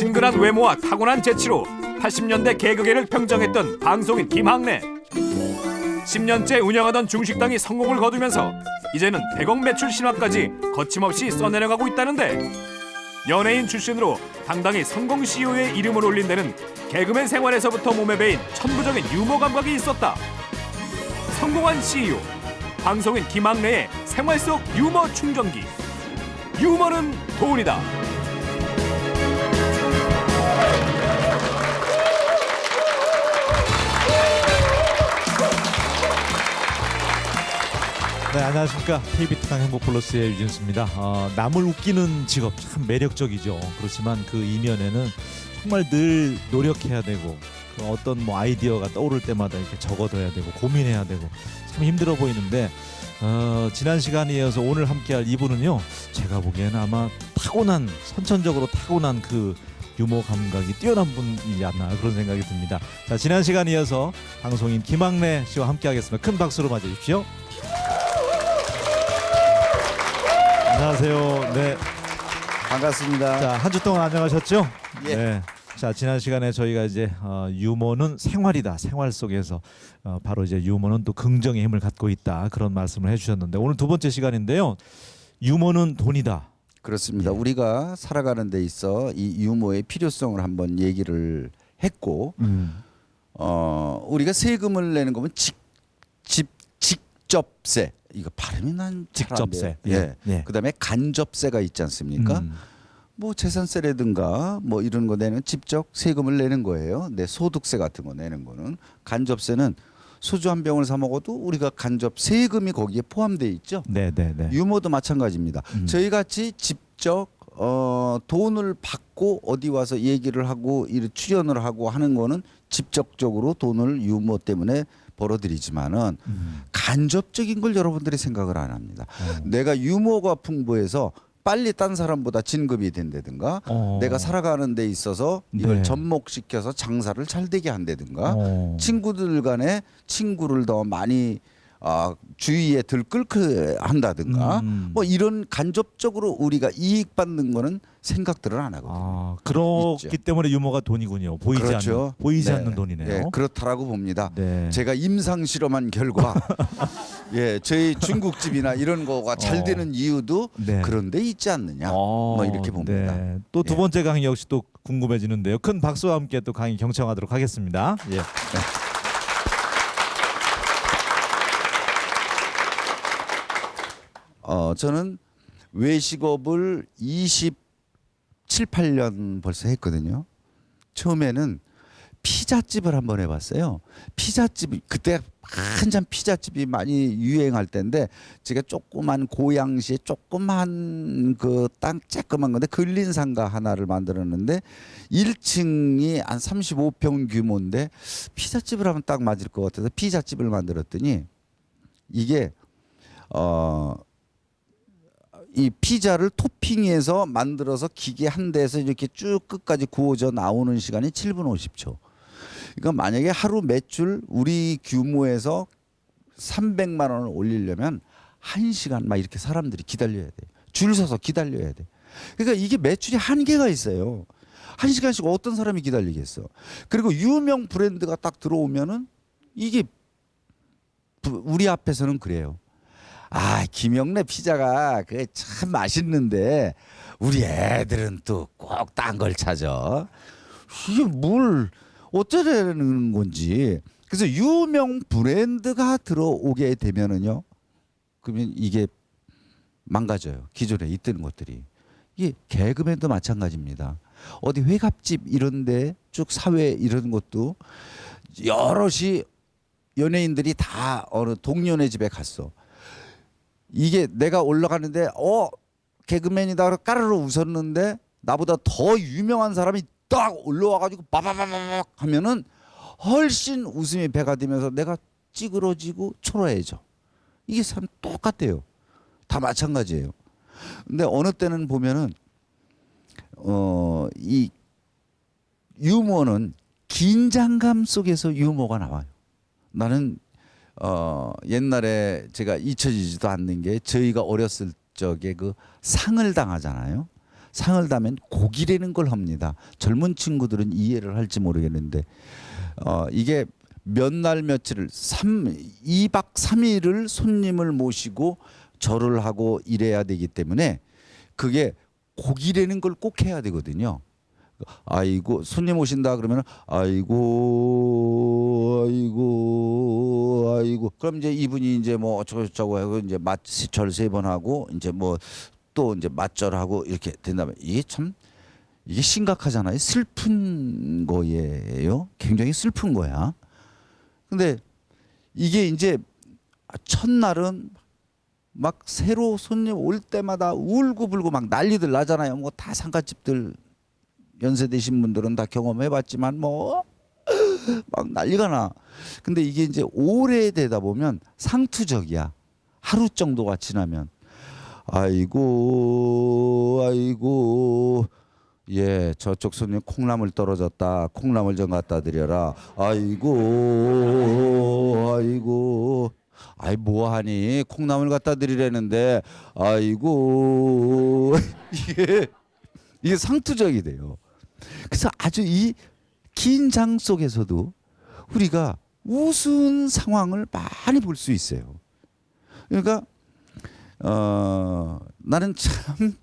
친근한 외모와 타고난 재치로 80년대 개그계를 평정했던 방송인 김학래. 10년째 운영하던 중식당이 성공을 거두면서 이제는 대공 매출 신화까지 거침없이 써내려가고 있다는데, 연예인 출신으로 당당히 성공 CEO의 이름을 올린 데는 개그맨 생활에서부터 몸에 배인 천부적인 유머 감각이 있었다. 성공한 CEO, 방송인 김학래의 생활 속 유머 충전기. 유머는 돈이다. 네, 안녕하십니까. KB특강 행복플러스의 유진수입니다. 남을 웃기는 직업 참 매력적이죠. 그렇지만 그 이면에는 정말 늘 노력해야 되고, 그 어떤 아이디어가 떠오를 때마다 이렇게 적어둬야 되고 고민해야 되고 참 힘들어 보이는데, 지난 시간에 이어서 오늘 함께할 이분은요, 제가 보기에는 아마 선천적으로 타고난 그 유머 감각이 뛰어난 분이지 않나 그런 생각이 듭니다. 자, 지난 시간에 이어서 방송인 김학래 씨와 함께하겠습니다. 큰 박수로 맞아주십시오. 안녕하세요. 네, 반갑습니다. 자, 한 주 동안 안녕하셨죠? 예. 네. 자, 지난 시간에 저희가 이제 유머는 생활이다. 생활 속에서 바로 이제 유머는 또 긍정의 힘을 갖고 있다. 그런 말씀을 해주셨는데, 오늘 두 번째 시간인데요. 유머는 돈이다. 그렇습니다. 예. 우리가 살아가는 데 있어 이 유머의 필요성을 한번 얘기를 했고, 우리가 세금을 내는 거면 직접세. 이거 발음이 난 직접세. 예. 예. 그다음에 간접세가 있지 않습니까? 뭐 재산세라든가 뭐 이런 거 내는 직접 세금을 내는 거예요. 내 소득세 같은 거 내는 거는. 간접세는 소주 한 병을 사 먹어도 우리가 간접 세금이 거기에 포함되어 있죠. 네, 네, 네. 유머도 마찬가지입니다. 저희 같이 직접 돈을 받고 어디 와서 얘기를 하고 출연을 하고 하는 거는 직접적으로 돈을 유머 때문에 벌어들이지만은 간접적인 걸 여러분들이 생각을 안 합니다. 내가 유머가 풍부해서 빨리 딴 사람보다 진급이 된다든가, 내가 살아가는 데 있어서 이걸 네. 접목시켜서 장사를 잘 되게 한다든가, 친구들 간에 친구를 더 많이 주위에 들끓게 한다든가, 뭐 이런 간접적으로 우리가 이익 받는 거는 생각들을 안 하거든요. 그렇기 있죠. 때문에 유머가 돈이군요. 그렇죠. 보이지 네. 않는 돈이네요. 예, 그렇다라고 봅니다. 네. 제가 임상 실험한 결과, 예, 저희 중국집이나 이런 거가 잘 되는 이유도 네. 그런 데 있지 않느냐, 뭐 이렇게 봅니다. 네. 또 두 예. 번째 강의 역시 또 궁금해지는데요. 큰 박수와 함께 또 강의 경청하도록 하겠습니다. 예. 저는 외식업을 27, 8년 벌써 했거든요. 처음에는 피자집을 한번 해봤어요. 피자집, 그때 한참 피자집이 많이 유행할 때인데, 제가 조그만 고양시에 조그만 그 땅 쬐끄만 건데 근린상가 하나를 만들었는데 1층이 한 35평 규모인데 피자집을 하면 딱 맞을 것 같아서 피자집을 만들었더니, 이게 이 피자를 토핑해서 만들어서 기계 한 대에서 이렇게 쭉 끝까지 구워져 나오는 시간이 7분 50초. 그러니까 만약에 하루 매출 우리 규모에서 300만 원을 올리려면 1시간 막 이렇게 사람들이 기다려야 돼. 줄 서서 기다려야 돼. 그러니까 이게 매출이 한계가 있어요. 1시간씩 어떤 사람이 기다리겠어. 그리고 유명 브랜드가 딱 들어오면은 이게 우리 앞에서는 그래요. 김영래 피자가 그게 참 맛있는데 우리 애들은 또 꼭 딴 걸 찾아. 이게 뭘 어쩌려는 건지. 그래서 유명 브랜드가 들어오게 되면은요, 그러면 이게 망가져요. 기존에 있던 것들이. 이게 개그맨도 마찬가지입니다. 어디 회갑집 이런데 쭉 사회 이런 것도 여럿이 연예인들이 다 어느 동료네 집에 갔어. 이게 내가 올라가는데 개그맨이다 까르르 웃었는데 나보다 더 유명한 사람이 딱 올라와가지고 빠바바바박 하면은 훨씬 웃음이 배가 되면서 내가 찌그러지고 초라해져. 이게 참 똑같아요. 다 마찬가지예요. 근데 어느 때는 보면은 이 유머는 긴장감 속에서 유머가 나와요. 나는 옛날에 제가 잊혀지지도 않는 게, 저희가 어렸을 적에 그 상을 당하잖아요. 상을 타면 고기라는 걸 합니다. 젊은 친구들은 이해를 할지 모르겠는데 이게 몇 날 며칠을 2박 3일을 손님을 모시고 절을 하고 이래야 되기 때문에 그게 고기라는 걸 꼭 해야 되거든요. 아이고 손님 오신다 그러면 아이고 그럼 이제 이분이 이제 뭐 어쩌고저쩌고 하고 이제 절 3번 하고 이제 뭐 또 이제 맞절하고 이렇게 된다면 이게 심각하잖아요. 슬픈 거예요. 굉장히 슬픈 거야. 근데 이게 이제 첫날은 막 새로 손님 올 때마다 울고불고 막 난리들 나잖아요. 뭐 다 상가집들 연세 되신 분들은 다 경험해봤지만 뭐 막 난리가 나. 근데 이게 이제 오래되다 보면 상투적이야. 하루 정도가 지나면 아이고 예 저쪽 손님 콩나물 떨어졌다. 콩나물 좀 갖다 드려라. 아이고 아이 뭐하니 콩나물 갖다 드리려는데 아이고 이게 상투적이 돼요. 그래서 아주 이 긴 장 속에서도 우리가 우스운 상황을 많이 볼 수 있어요. 그러니까 나는 참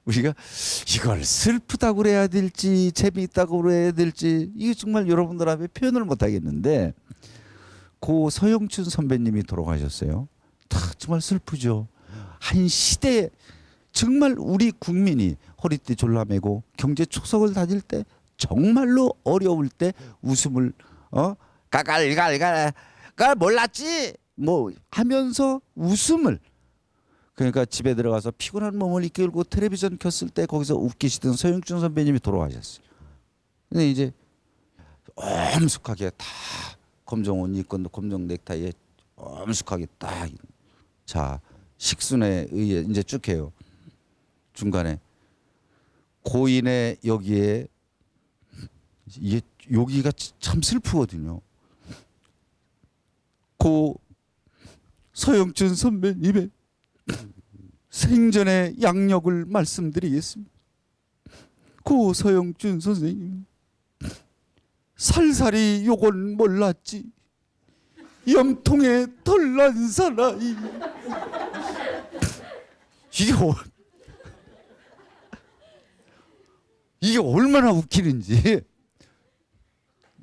우리가 이걸 슬프다고 그래야 될지 재미있다고 그래야 될지 이게 정말 여러분들 앞에 표현을 못 하겠는데 고 서영춘 선배님이 돌아가셨어요. 정말 슬프죠. 한 시대에 정말 우리 국민이 허리띠 졸라매고 경제 초석을 다질 때 정말로 어려울 때 웃음을 까깔 몰랐지 뭐 하면서 웃음을 그러니까 집에 들어가서 피곤한 몸을 이끌고 텔레비전 켰을 때 거기서 웃기시던 서영춘 선배님이 돌아가셨어요. 근데 이제 엄숙하게 다 검정 옷 입고 검정 넥타이에 엄숙하게 딱 자 식순에 의해 이제 쭉 해요. 중간에 고인의 여기에 이게 여기가 참 슬프거든요. 고 서영춘 선배님의 생전의 양력을 말씀드리겠습니다. 고 서영춘 선생님 살살이 요건 몰랐지 염통에 털난 사나이 이게 얼마나 웃기는지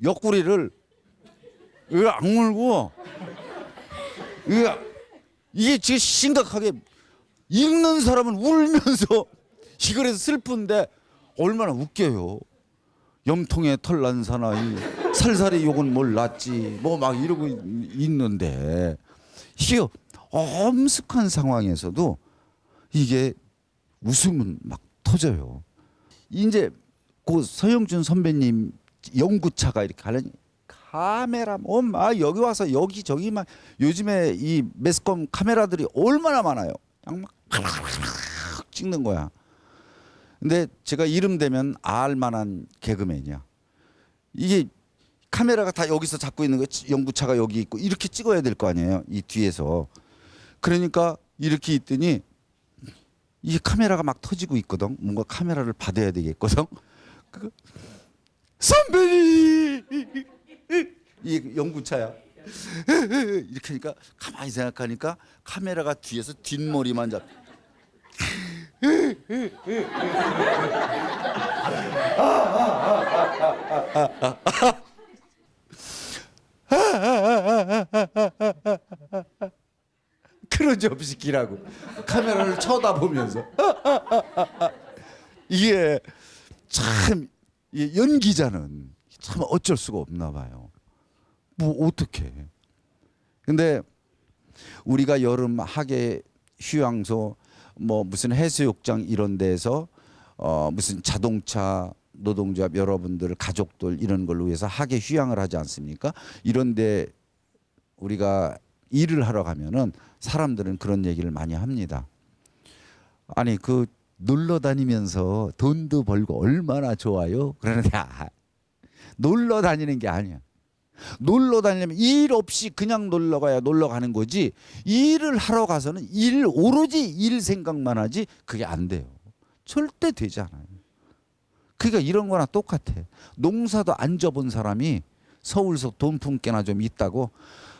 옆구리를 왜 악물고 이게 지금 심각하게 읽는 사람은 울면서 이걸 해서 슬픈데 얼마나 웃겨요. 염통에 털난 사나이 살살이 욕은 몰랐지 뭐 막 이러고 있는데 이게 엄숙한 상황에서도 이게 웃음은 막 터져요. 이제 그 서영춘 선배님 연구차가 이렇게 가려니 카메라 막 여기 와서 여기저기 막 요즘에 이 매스컴 카메라들이 얼마나 많아요. 그냥 막 찍는 거야. 근데 제가 이름 되면 알만한 개그맨이야. 이게 카메라가 다 여기서 잡고 있는 거 연구차가 여기 있고 이렇게 찍어야 될 거 아니에요. 이 뒤에서. 그러니까 이렇게 있더니 이 카메라가 막 터지고 있거든. 뭔가 카메라를 받아야 되겠거든. 선배님 이 연구차야. 이렇게 하니까 가만히 생각하니까 카메라가 뒤에서 뒷머리만 잡. 그러지 없이 기라고 카메라를 쳐다보면서 이게 참 연기자는 참 어쩔 수가 없나 봐요. 뭐 어떻게? 근데 우리가 여름 하계 휴양소 뭐 무슨 해수욕장 이런 데서 무슨 자동차 노동조합 여러분들 가족들 이런 걸로 위해서 하계 휴양을 하지 않습니까? 이런데 우리가 일을 하러 가면은 사람들은 그런 얘기를 많이 합니다. 아니 그 놀러 다니면서 돈도 벌고 얼마나 좋아요. 그러는데 놀러 다니는 게 아니야. 놀러 다니려면 일 없이 그냥 놀러 가야 놀러 가는 거지 일을 하러 가서는 오로지 일 생각만 하지 그게 안 돼요. 절대 되지 않아요. 그러니까 이런 거나 똑같아. 농사도 안 져본 사람이 서울서 돈 품게나 좀 있다고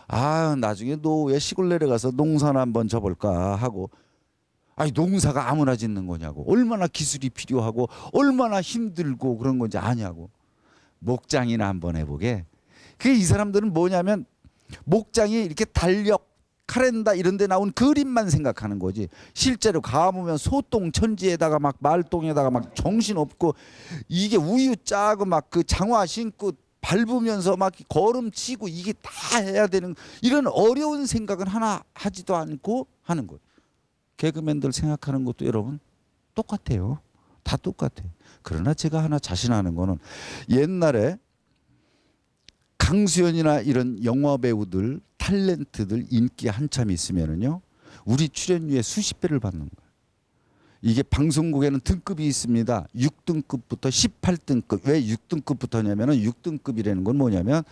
아 나중에 노후에 시골 내려가서 농사나 한번 져볼까 하고 아니 농사가 아무나 짓는 거냐고 얼마나 기술이 필요하고 얼마나 힘들고 그런 건지 아냐고 목장이나 한번 해보게. 그게 이 사람들은 뭐냐면 목장이 이렇게 달력 카렌다 이런 데 나온 그림만 생각하는 거지 실제로 가보면 소똥 천지에다가 막 말똥에다가 막 정신없고 이게 우유 짜고 막 그 장화 신고 밟으면서 막 걸음 치고 이게 다 해야 되는 이런 어려운 생각은 하나 하지도 않고 하는 거예요. 개그맨들 생각하는 것도 여러분 똑같아요. 다 똑같아요. 그러나 제가 하나 자신하는 거는 옛날에 강수연이나 이런 영화 배우들 탤런트들 인기 한참 있으면은요 우리 출연료의 수십 배를 받는 거예요. 이게 방송국에는 등급이 있습니다. 6등급부터 18등급. 왜 6등급부터냐면은 6등급이라는 건 뭐냐면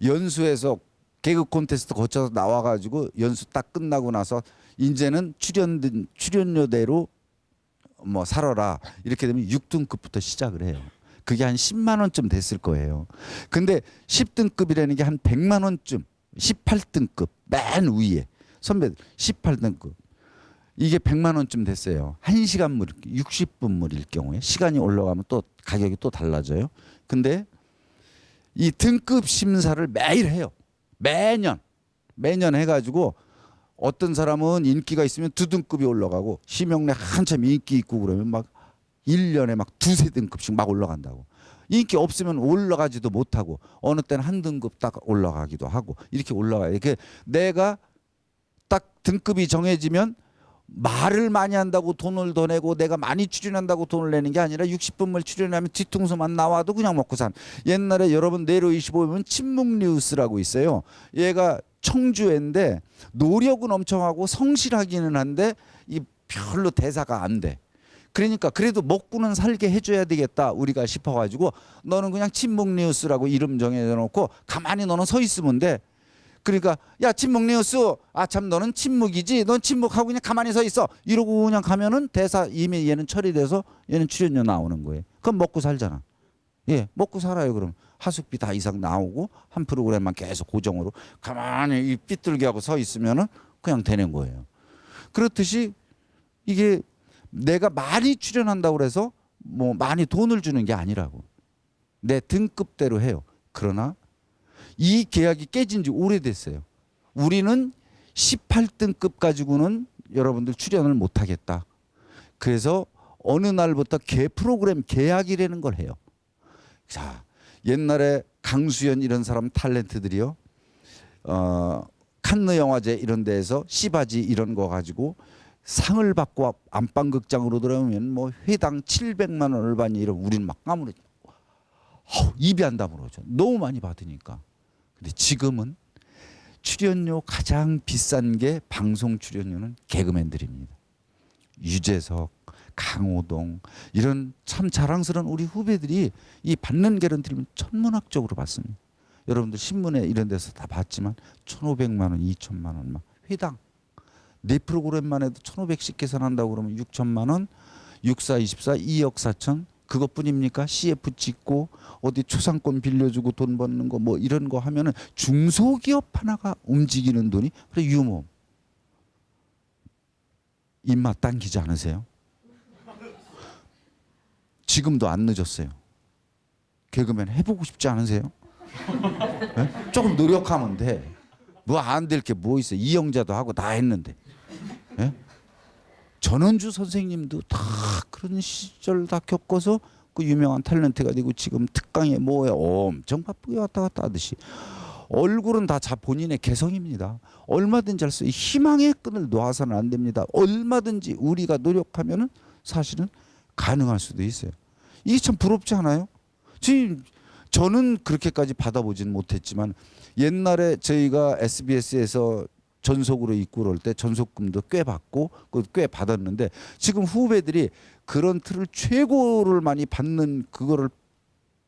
연수에서 개그 콘테스트 거쳐서 나와가지고 연수 딱 끝나고 나서 이제는 출연료대로 뭐 살아라 이렇게 되면 6등급부터 시작을 해요. 그게 한 10만 원쯤 됐을 거예요. 근데 10등급이라는 게 한 100만 원쯤 18등급 맨 위에 선배들 18등급 이게 100만 원쯤 됐어요. 1시간물 60분물일 경우에 시간이 올라가면 또 가격이 또 달라져요. 근데 이 등급 심사를 매일 해요. 매년 해가지고 어떤 사람은 인기가 있으면 2등급이 올라가고 심형래 한참 인기 있고 그러면 막 1년에 막 2~3등급씩 막 올라간다고. 인기 없으면 올라가지도 못하고 어느 때는 한 등급 딱 올라가기도 하고 이렇게 올라가요. 이렇게 내가 딱 등급이 정해지면 말을 많이 한다고 돈을 더 내고 내가 많이 출연한다고 돈을 내는 게 아니라 60분을 출연하면 뒤통수만 나와도 그냥 먹고 산. 옛날에 여러분 내로25 보면 침묵뉴스라고 있어요. 얘가 청주애인데 노력은 엄청 하고 성실하기는 한데 이 별로 대사가 안 돼. 그러니까 그래도 먹고는 살게 해줘야 되겠다 우리가 싶어가지고 너는 그냥 침묵뉴스라고 이름 정해놓고 가만히 너는 서 있으면 돼. 그러니까 야 침묵뉴스 아 참 너는 침묵이지 넌 침묵하고 그냥 가만히 서 있어 이러고 그냥 가면은 대사 이미 얘는 처리돼서 얘는 출연료 나오는 거예요. 그럼 먹고 살잖아. 예, 먹고 살아요. 그럼 하숙비 다 이상 나오고 한 프로그램만 계속 고정으로 가만히 이 삐뚤게 하고 서 있으면은 그냥 되는 거예요. 그렇듯이 이게 내가 많이 출연한다고 그래서 뭐 많이 돈을 주는 게 아니라고. 내 등급대로 해요. 그러나 이 계약이 깨진 지 오래됐어요. 우리는 18등급 가지고는 여러분들 출연을 못 하겠다. 그래서 어느 날부터 프로그램 계약이라는 걸 해요. 자, 옛날에 강수연 이런 사람 탤런트들이요. 칸느 영화제 이런 데에서 시바지 이런 거 가지고 상을 받고 안방극장으로 들어오면 뭐 회당 700만 원을 받니 이러면 우리는 막 까무러져. 입이 안 다물어져. 너무 많이 받으니까. 근데 지금은 출연료 가장 비싼 게 방송 출연료는 개그맨들입니다. 유재석, 강호동 이런 참 자랑스러운 우리 후배들이 이 받는 개런티를 천문학적으로 받습니다. 여러분들 신문에 이런 데서 다 봤지만 1,500만 원, 2천만 원 막 회당. 네 프로그램만 해도 1,500씩 계산한다고 그러면 6천만 원, 64, 24, 2억 4천 그것뿐입니까? CF 찍고 어디 초상권 빌려주고 돈 버는 거 뭐 이런 거 하면은 중소기업 하나가 움직이는 돈이 그래 유모. 입맛 당기지 않으세요? 지금도 안 늦었어요. 개그맨 해보고 싶지 않으세요? 네? 조금 노력하면 돼. 뭐 안 될 게 뭐 있어요. 이영자도 하고 다 했는데. 네? 전원주 선생님도 다 그런 시절 다 겪어서 그 유명한 탤런트가 되고 지금 특강에 뭐에 엄청 바쁘게 왔다 갔다 하듯이 얼굴은 다 본인의 개성입니다. 얼마든지 할 수 있어요. 희망의 끈을 놓아서는 안 됩니다. 얼마든지 우리가 노력하면은 사실은 가능할 수도 있어요. 이게 참 부럽지 않아요? 지금 저는 그렇게까지 받아보지는 못했지만 옛날에 저희가 SBS에서 전속으로 입고 그럴 때 전속금도 꽤 받고 꽤 받았는데 지금 후배들이 그런 틀을 최고를 많이 받는 그거를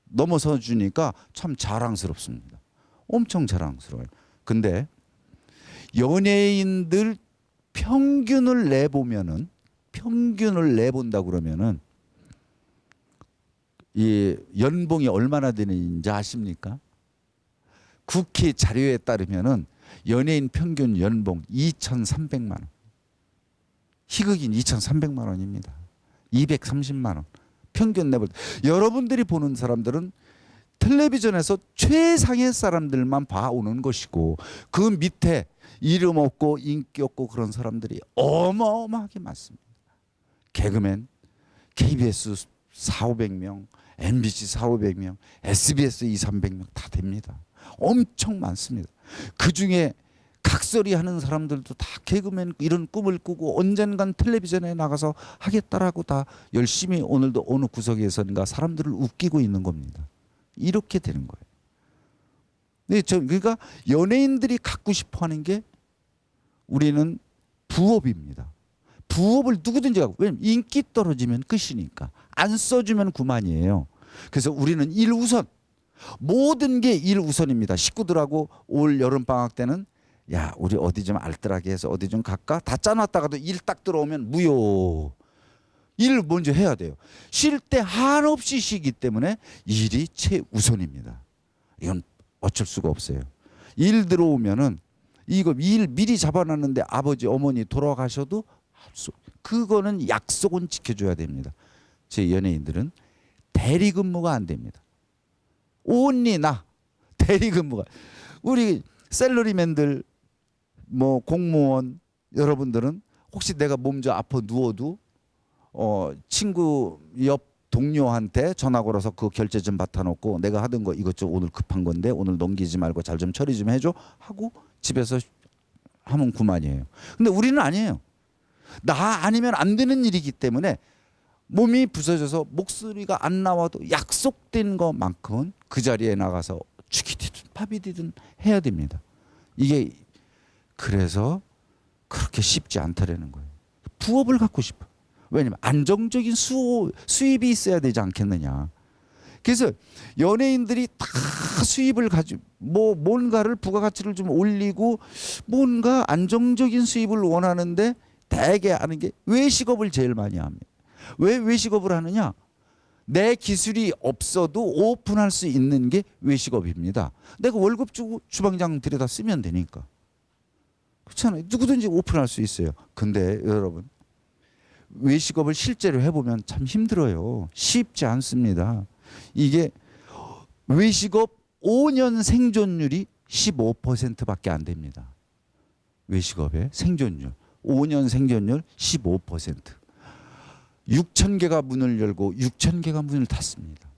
넘어서 주니까 참 자랑스럽습니다. 엄청 자랑스러워요. 근데 연예인들 평균을 내본다 그러면은 이 연봉이 얼마나 되는지 아십니까? 국회 자료에 따르면은 연예인 평균 연봉 2,300만 원. 희극인 2,300만 원입니다. 230만 원. 평균 내볼 때. 여러분들이 보는 사람들은 텔레비전에서 최상의 사람들만 봐오는 것이고 그 밑에 이름 없고 인기 없고 그런 사람들이 어마어마하게 많습니다. 개그맨, KBS 4,500명, MBC 4,500명, SBS 2,300명 다 됩니다. 엄청 많습니다. 그중에 각설이 하는 사람들도 다 개그맨 이런 꿈을 꾸고 언젠간 텔레비전에 나가서 하겠다라고 다 열심히 오늘도 어느 구석에선가 사람들을 웃기고 있는 겁니다. 이렇게 되는 거예요. 네, 그러니까 연예인들이 갖고 싶어하는 게 우리는 부업입니다. 부업을 누구든지 하고 왜냐면 인기 떨어지면 끝이니까 안 써주면 그만이에요. 그래서 우리는 1우선 모든 게 1우선입니다. 식구들하고 올 여름방학 때는 야 우리 어디 좀 알뜰하게 해서 어디 좀 갈까? 다 짜놨다가도 일 딱 들어오면 무효. 일 먼저 해야 돼요. 쉴 때 한없이 쉬기 때문에 일이 최우선입니다. 이건 어쩔 수가 없어요. 일 들어오면은 이거 일 미리 잡아놨는데 아버지 어머니 돌아가셔도 그거는 약속은 지켜줘야 됩니다. 제 연예인들은 대리근무가 안 됩니다. 온리 나 대리근무가 우리 샐러리맨들 뭐 공무원 여러분들은 혹시 내가 몸 좀 아파 누워도 친구 옆 동료한테 전화 걸어서 그 결제 좀 받아놓고 내가 하던 거 이것 좀 오늘 급한 건데 오늘 넘기지 말고 잘 좀 처리 좀 해줘 하고 집에서 하면 그만이에요. 근데 우리는 아니에요. 나 아니면 안 되는 일이기 때문에 몸이 부서져서 목소리가 안 나와도 약속된 것만큼은 그 자리에 나가서 죽이 되든 밥이 되든 해야 됩니다. 이게 그래서 그렇게 쉽지 않다라는 거예요. 부업을 갖고 싶어. 왜냐면 안정적인 수입이 있어야 되지 않겠느냐. 그래서 연예인들이 다 수입을 가지고 뭐 뭔가를 부가가치를 좀 올리고 뭔가 안정적인 수입을 원하는데 대개 하는 게 외식업을 제일 많이 합니다. 왜 외식업을 하느냐? 내 기술이 없어도 오픈할 수 있는 게 외식업입니다. 내가 월급 주고 주방장 들여다 쓰면 되니까. 그렇잖아요. 누구든지 오픈할 수 있어요. 근데 여러분 외식업을 실제로 해보면 참 힘들어요. 쉽지 않습니다. 이게 외식업 5년 생존율이 15%밖에 안 됩니다. 외식업의 생존율 5년 생존율 15%. 6,000개가 문을 열고 6,000개가 문을 닫습니다.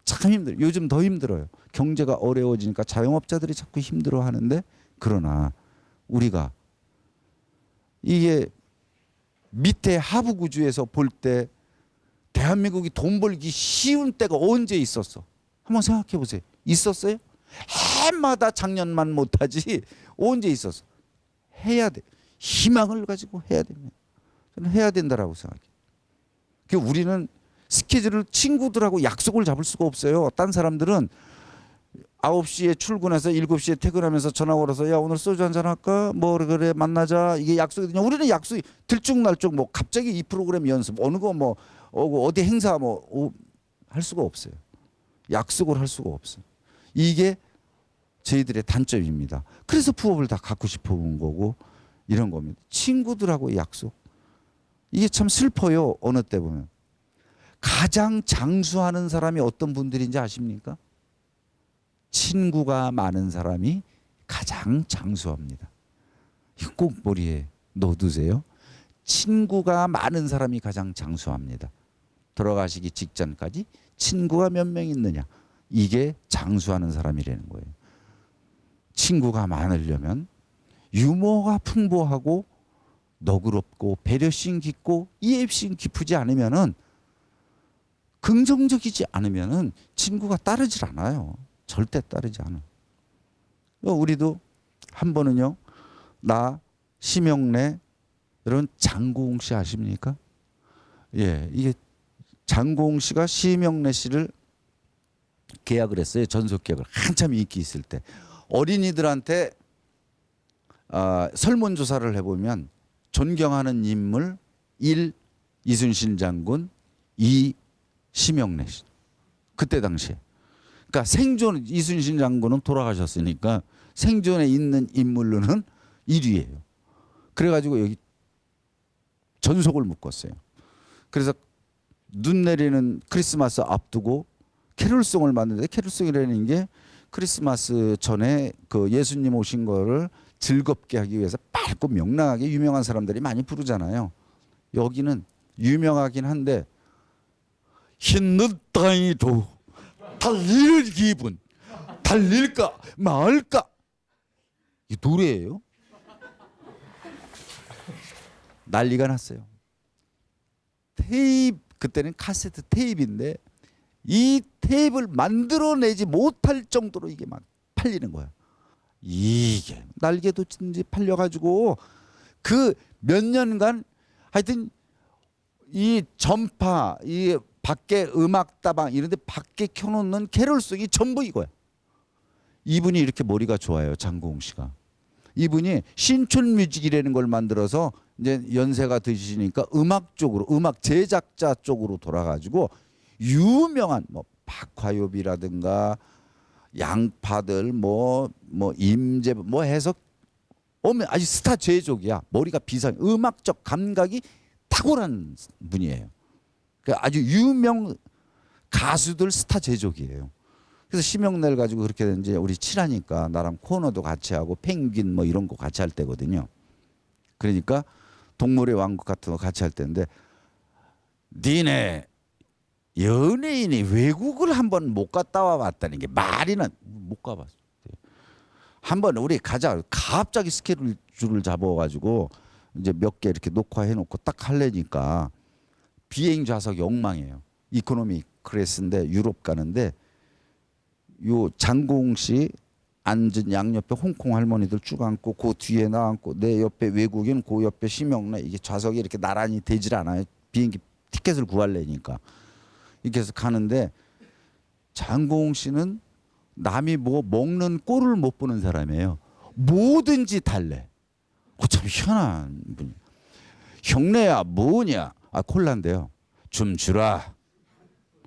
참 힘들어요. 요즘 더 힘들어요. 경제가 어려워지니까 자영업자들이 자꾸 힘들어하는데 그러나 우리가 이게 밑에 하부 구조에서 볼 때 대한민국이 돈 벌기 쉬운 때가 언제 있었어? 한번 생각해 보세요. 있었어요? 해마다 작년만 못하지 언제 있었어? 해야 돼. 희망을 가지고 해야 됩니다. 저는 해야 된다라고 생각해요. 우리는 스케줄을 친구들하고 약속을 잡을 수가 없어요. 딴 사람들은 9시에 출근해서 7시에 퇴근하면서 전화 걸어서 야 오늘 소주 한잔 할까? 뭐 그래 만나자. 이게 약속이거든요. 우리는 약속이 들쭉날쭉 뭐 갑자기 이 프로그램 연습 어느 거 뭐 어디 행사 뭐 할 수가 없어요. 약속을 할 수가 없어요. 이게 저희들의 단점입니다. 그래서 부업을 다 갖고 싶어 온 거고 이런 겁니다. 친구들하고 약속. 이게 참 슬퍼요. 어느 때 보면. 가장 장수하는 사람이 어떤 분들인지 아십니까? 친구가 많은 사람이 가장 장수합니다. 이거 꼭 머리에 넣어두세요. 친구가 많은 사람이 가장 장수합니다. 돌아가시기 직전까지 친구가 몇 명 있느냐. 이게 장수하는 사람이라는 거예요. 친구가 많으려면 유머가 풍부하고 너그럽고 배려심 깊고 이해심 깊지 않으면은 긍정적이지 않으면은 친구가 따르질 않아요. 절대 따르지 않아. 우리도 한 번은요. 나 심영래 여러분 장고홍 씨 아십니까? 예, 이게 장고홍 씨가 심영래 씨를 계약을 했어요. 전속 계약을 한참 인기 있을 때 어린이들한테 설문조사를 해보면 존경하는 인물 1. 이순신 장군 2. 심영래 씨. 그때 당시에. 그러니까 생존 이순신 장군은 돌아가셨으니까 생존에 있는 인물로는 1위예요. 그래가지고 여기 전속을 묶었어요. 그래서 눈 내리는 크리스마스 앞두고 캐롤송을 만드는데 캐롤송이라는 게 크리스마스 전에 그 예수님 오신 거를 즐겁게 하기 위해서 밝고 명랑하게 유명한 사람들이 많이 부르잖아요. 여기는 유명하긴 한데 흰눈 땅이도 달릴 기분 달릴까 말까 이 노래예요. 난리가 났어요. 테이프 그때는 카세트 테이프인데 이 테이프를 만들어내지 못할 정도로 이게 막 팔리는 거야. 이게 날개도든지 팔려가지고 그 몇 년간 하여튼 이 전파 이 밖에 음악다방 이런데 밖에 켜놓는 캐롤송이 전부 이거야. 이분이 이렇게 머리가 좋아요. 장고흥 씨가. 이분이 신촌뮤직이라는 걸 만들어서 이제 연세가 드시니까 음악 쪽으로 음악 제작자 쪽으로 돌아가지고 유명한 뭐 박화요비라든가 양파들 뭐 임재 뭐 해서 오면 아주 스타 제조기야. 머리가 비상 음악적 감각이 탁월한 분이에요. 그러니까 아주 유명 가수들 스타 제조기예요. 그래서 심형래를 가지고 그렇게 된 이제 우리 친하니까 나랑 코너도 같이 하고 펭귄 뭐 이런 거 같이 할 때거든요. 그러니까 동물의 왕국 같은 거 같이 할 때인데 니네 연예인이 외국을 한번 못 갔다 와봤다는 게 말이나 못 가봤어. 한번 우리 가자. 갑자기 스케줄을 잡아가지고 이제 몇 개 이렇게 녹화해놓고 딱 하려니까 비행 좌석이 엉망이에요. 이코노미 클래스인데 유럽 가는데 요 장고흥 씨 앉은 양옆에 홍콩 할머니들 쭉 앉고 그 뒤에 나 앉고 내 옆에 외국인 그 옆에 심형래 이게 좌석이 이렇게 나란히 되질 않아요. 비행기 티켓을 구하려니까 이렇게 해서 가는데 장고흥 씨는 남이 뭐 먹는 꼴을 못 보는 사람이에요. 뭐든지 달래. 참 희한한 분이. 형래야 뭐냐? 아 콜라인데요. 좀 주라.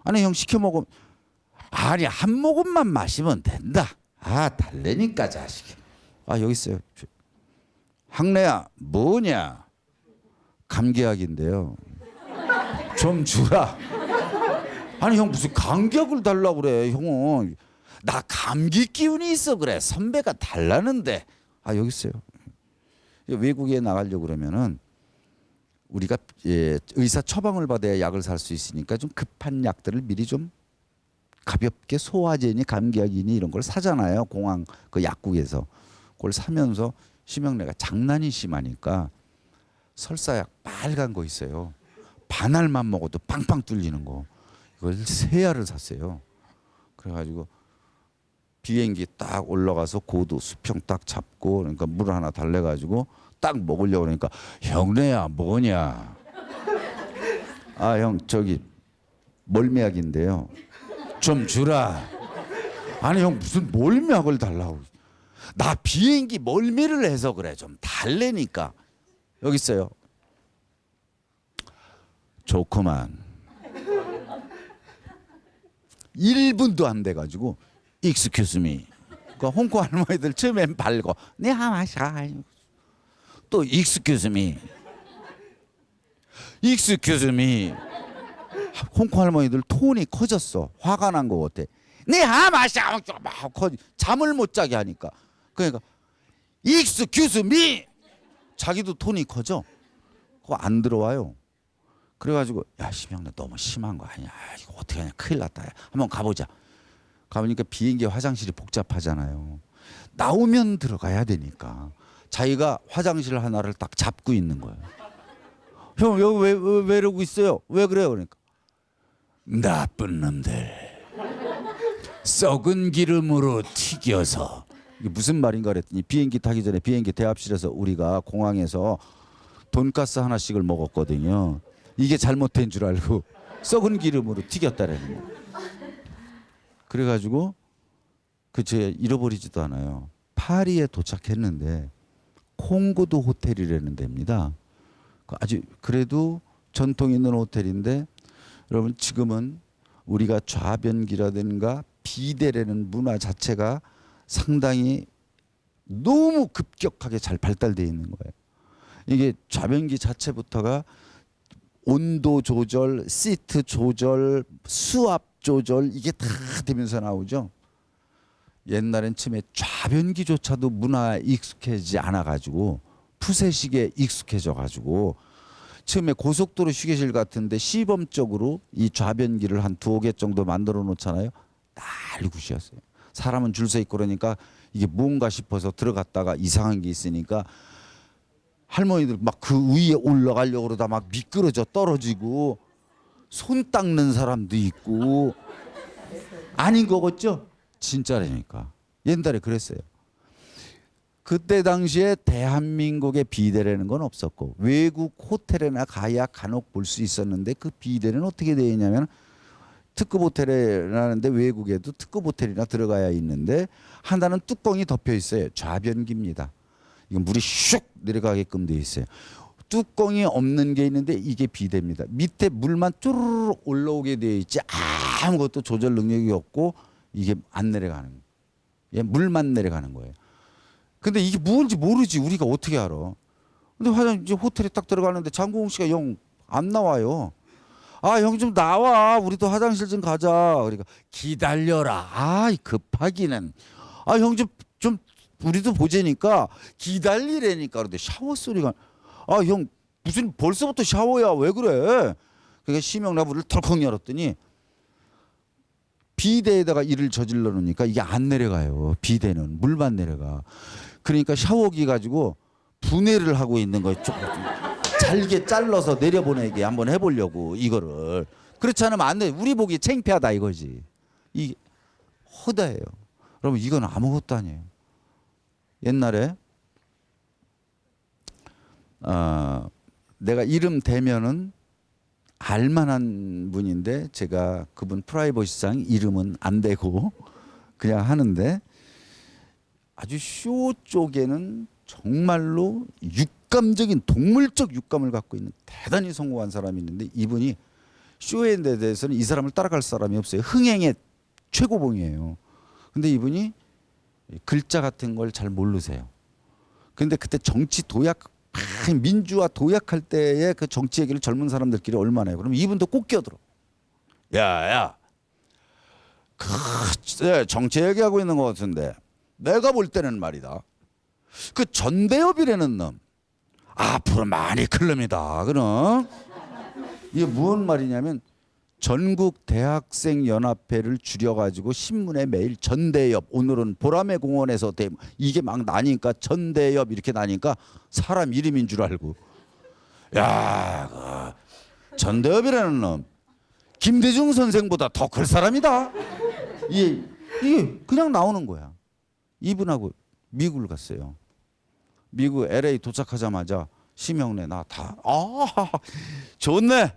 아니 형 시켜 먹으면 아니 한 모금만 마시면 된다. 아 달래니까 자식이. 아 여기 있어요. 항래야 뭐냐? 감기약인데요. 좀 주라. 아니 형 무슨 간격을 달라고 그래 형은. 나 감기 기운이 있어 그래. 선배가 달라는데. 아 여기 있어요. 외국에 나가려고 그러면은 우리가 의사 처방을 받아야 약을 살 수 있으니까 좀 급한 약들을 미리 좀 가볍게 소화제니 감기약이니 이런 걸 사잖아요. 공항 그 약국에서. 그걸 사면서 심형래가 장난이 심하니까 설사약 빨간 거 있어요. 반알만 먹어도 빵빵 뚫리는 거. 이걸 3알을 샀어요. 그래가지고 비행기 딱 올라가서 고도 수평 딱 잡고 그러니까 물 하나 달래가지고 딱 먹으려고 그러니까 형래야 뭐냐? 아 형 저기 멀미약인데요. 좀 주라. 아니 형 무슨 멀미약을 달라고. 나 비행기 멀미를 해서 그래. 좀 달래니까. 여기 있어요. 좋구만. 1분도 안 돼가지고 Excuse me. 그 홍콩 할머니들 처음엔 발고 네 하마샤. 또 Excuse me. Excuse me. 홍콩 할머니들 톤이 커졌어. 화가 난 거 같아. 네 하마샤. 막 잠을 못 자게 하니까. 그러니까 Excuse me. 자기도 톤이 커져. 그거 안 들어와요. 그래가지고 야 심형래 너무 심한 거 아니야. 이거 어떻게 하냐. 큰일 났다. 한번 가보자. 가보니까 비행기 화장실이 복잡하잖아요. 나오면 들어가야 되니까 자기가 화장실 하나를 딱 잡고 있는 거예요. 형 여기 왜 이러고 있어요? 왜 그래요? 그러니까 나쁜 놈들 썩은 기름으로 튀겨서. 이게 무슨 말인가 그랬더니 비행기 타기 전에 비행기 대합실에서 우리가 공항에서 돈가스 하나씩을 먹었거든요. 이게 잘못된 줄 알고 썩은 기름으로 튀겼다라는 거예요. 그래가지고 제 잃어버리지도 않아요. 파리에 도착했는데 콩고도 호텔이라는 데입니다. 아주 그래도 전통 있는 호텔인데 여러분 지금은 우리가 좌변기라든가 비대라는 문화 자체가 상당히 너무 급격하게 잘 발달되어 있는 거예요. 이게 좌변기 자체부터가 온도 조절, 시트 조절, 수압 조절 이게 다 되면서 나오죠. 옛날엔 처음에 좌변기조차도 문화에 익숙해지지 않아가지고 푸세식에 익숙해져가지고 처음에 고속도로 휴게실 같은데 시범적으로 이 좌변기를 한 2개 정도 만들어 놓잖아요. 난리굿이었어요. 사람은 줄 서 있고 그러니까 이게 뭔가 싶어서 들어갔다가 이상한 게 있으니까 할머니들 막 그 위에 올라가려고 그러다 막 미끄러져 떨어지고 손 닦는 사람도 있고 아닌 거겠죠? 진짜라니까. 옛날에 그랬어요. 그때 당시에 대한민국의 비대라는 건 없었고 외국 호텔에나 가야 간혹 볼 수 있었는데 그 비대는 어떻게 되어 있냐면 특급 호텔이라는데 외국에도 특급 호텔이나 들어가야 있는데 하나는 뚜껑이 덮여 있어요. 좌변기입니다. 이건 물이 슉 내려가게끔 되어 있어요. 뚜껑이 없는 게 있는데 이게 비대입니다. 밑에 물만 쭈르르 올라오게 되어 있지 아무것도 조절 능력이 없고 이게 안 내려가는 거예요. 예, 물만 내려가는 거예요. 근데 이게 뭔지 모르지 우리가 어떻게 알아. 근데 화장실 호텔에 딱 들어가는데 장국웅 씨가 영 안 나와요. 아, 형 좀 나와. 우리도 화장실 좀 가자. 그러니까 기다려라. 아, 급하기는. 아, 형 좀 우리도 보자니까 기다리라니까. 그런데 샤워 소리가 아, 형 무슨 벌써부터 샤워야. 왜 그래? 그러니까 심형라부를 털컥 열었더니 비데에다가 이를 저질러 놓으니까 이게 안 내려가요. 비데는 물만 내려가. 그러니까 샤워기 가지고 분해를 하고 있는 거예요. 조금 잘게 잘라서 내려보내게 한번 해보려고 이거를. 그렇지 않으면 안 돼. 우리 보기 창피하다 이거지. 이 허다예요. 여러분 이건 아무것도 아니에요. 옛날에 내가 이름 대면은 알만한 분인데 제가 그분 프라이버시상 이름은 안 대고 그냥 하는데 아주 쇼 쪽에는 정말로 육감적인 동물적 육감을 갖고 있는 대단히 성공한 사람이 있는데 이분이 쇼에 대해서는 이 사람을 따라갈 사람이 없어요. 흥행의 최고봉이에요. 근데 이분이 글자 같은 걸 잘 모르세요. 근데 그때 정치 도약 민주화 도약할 때의 그 정치 얘기를 젊은 사람들끼리 얼마나 해요. 그럼 이분도 꼭 끼어들어. 야야, 정치 얘기하고 있는 것 같은데 내가 볼 때는 말이다. 그 전대협이라는 놈 앞으로 많이 클 놈이다. 그럼 이게 무슨 말이냐면 전국 대학생 연합회를 줄여가지고 신문에 매일 전대협 오늘은 보라매 공원에서 이게 막 나니까 전대협 이렇게 나니까 사람 이름인 줄 알고 야, 그 전대협이라는 놈 김대중 선생보다 더 클 사람이다. 이게 그냥 나오는 거야. 이분하고 미국을 갔어요. 미국 LA 도착하자마자 심형래 나 다 좋네.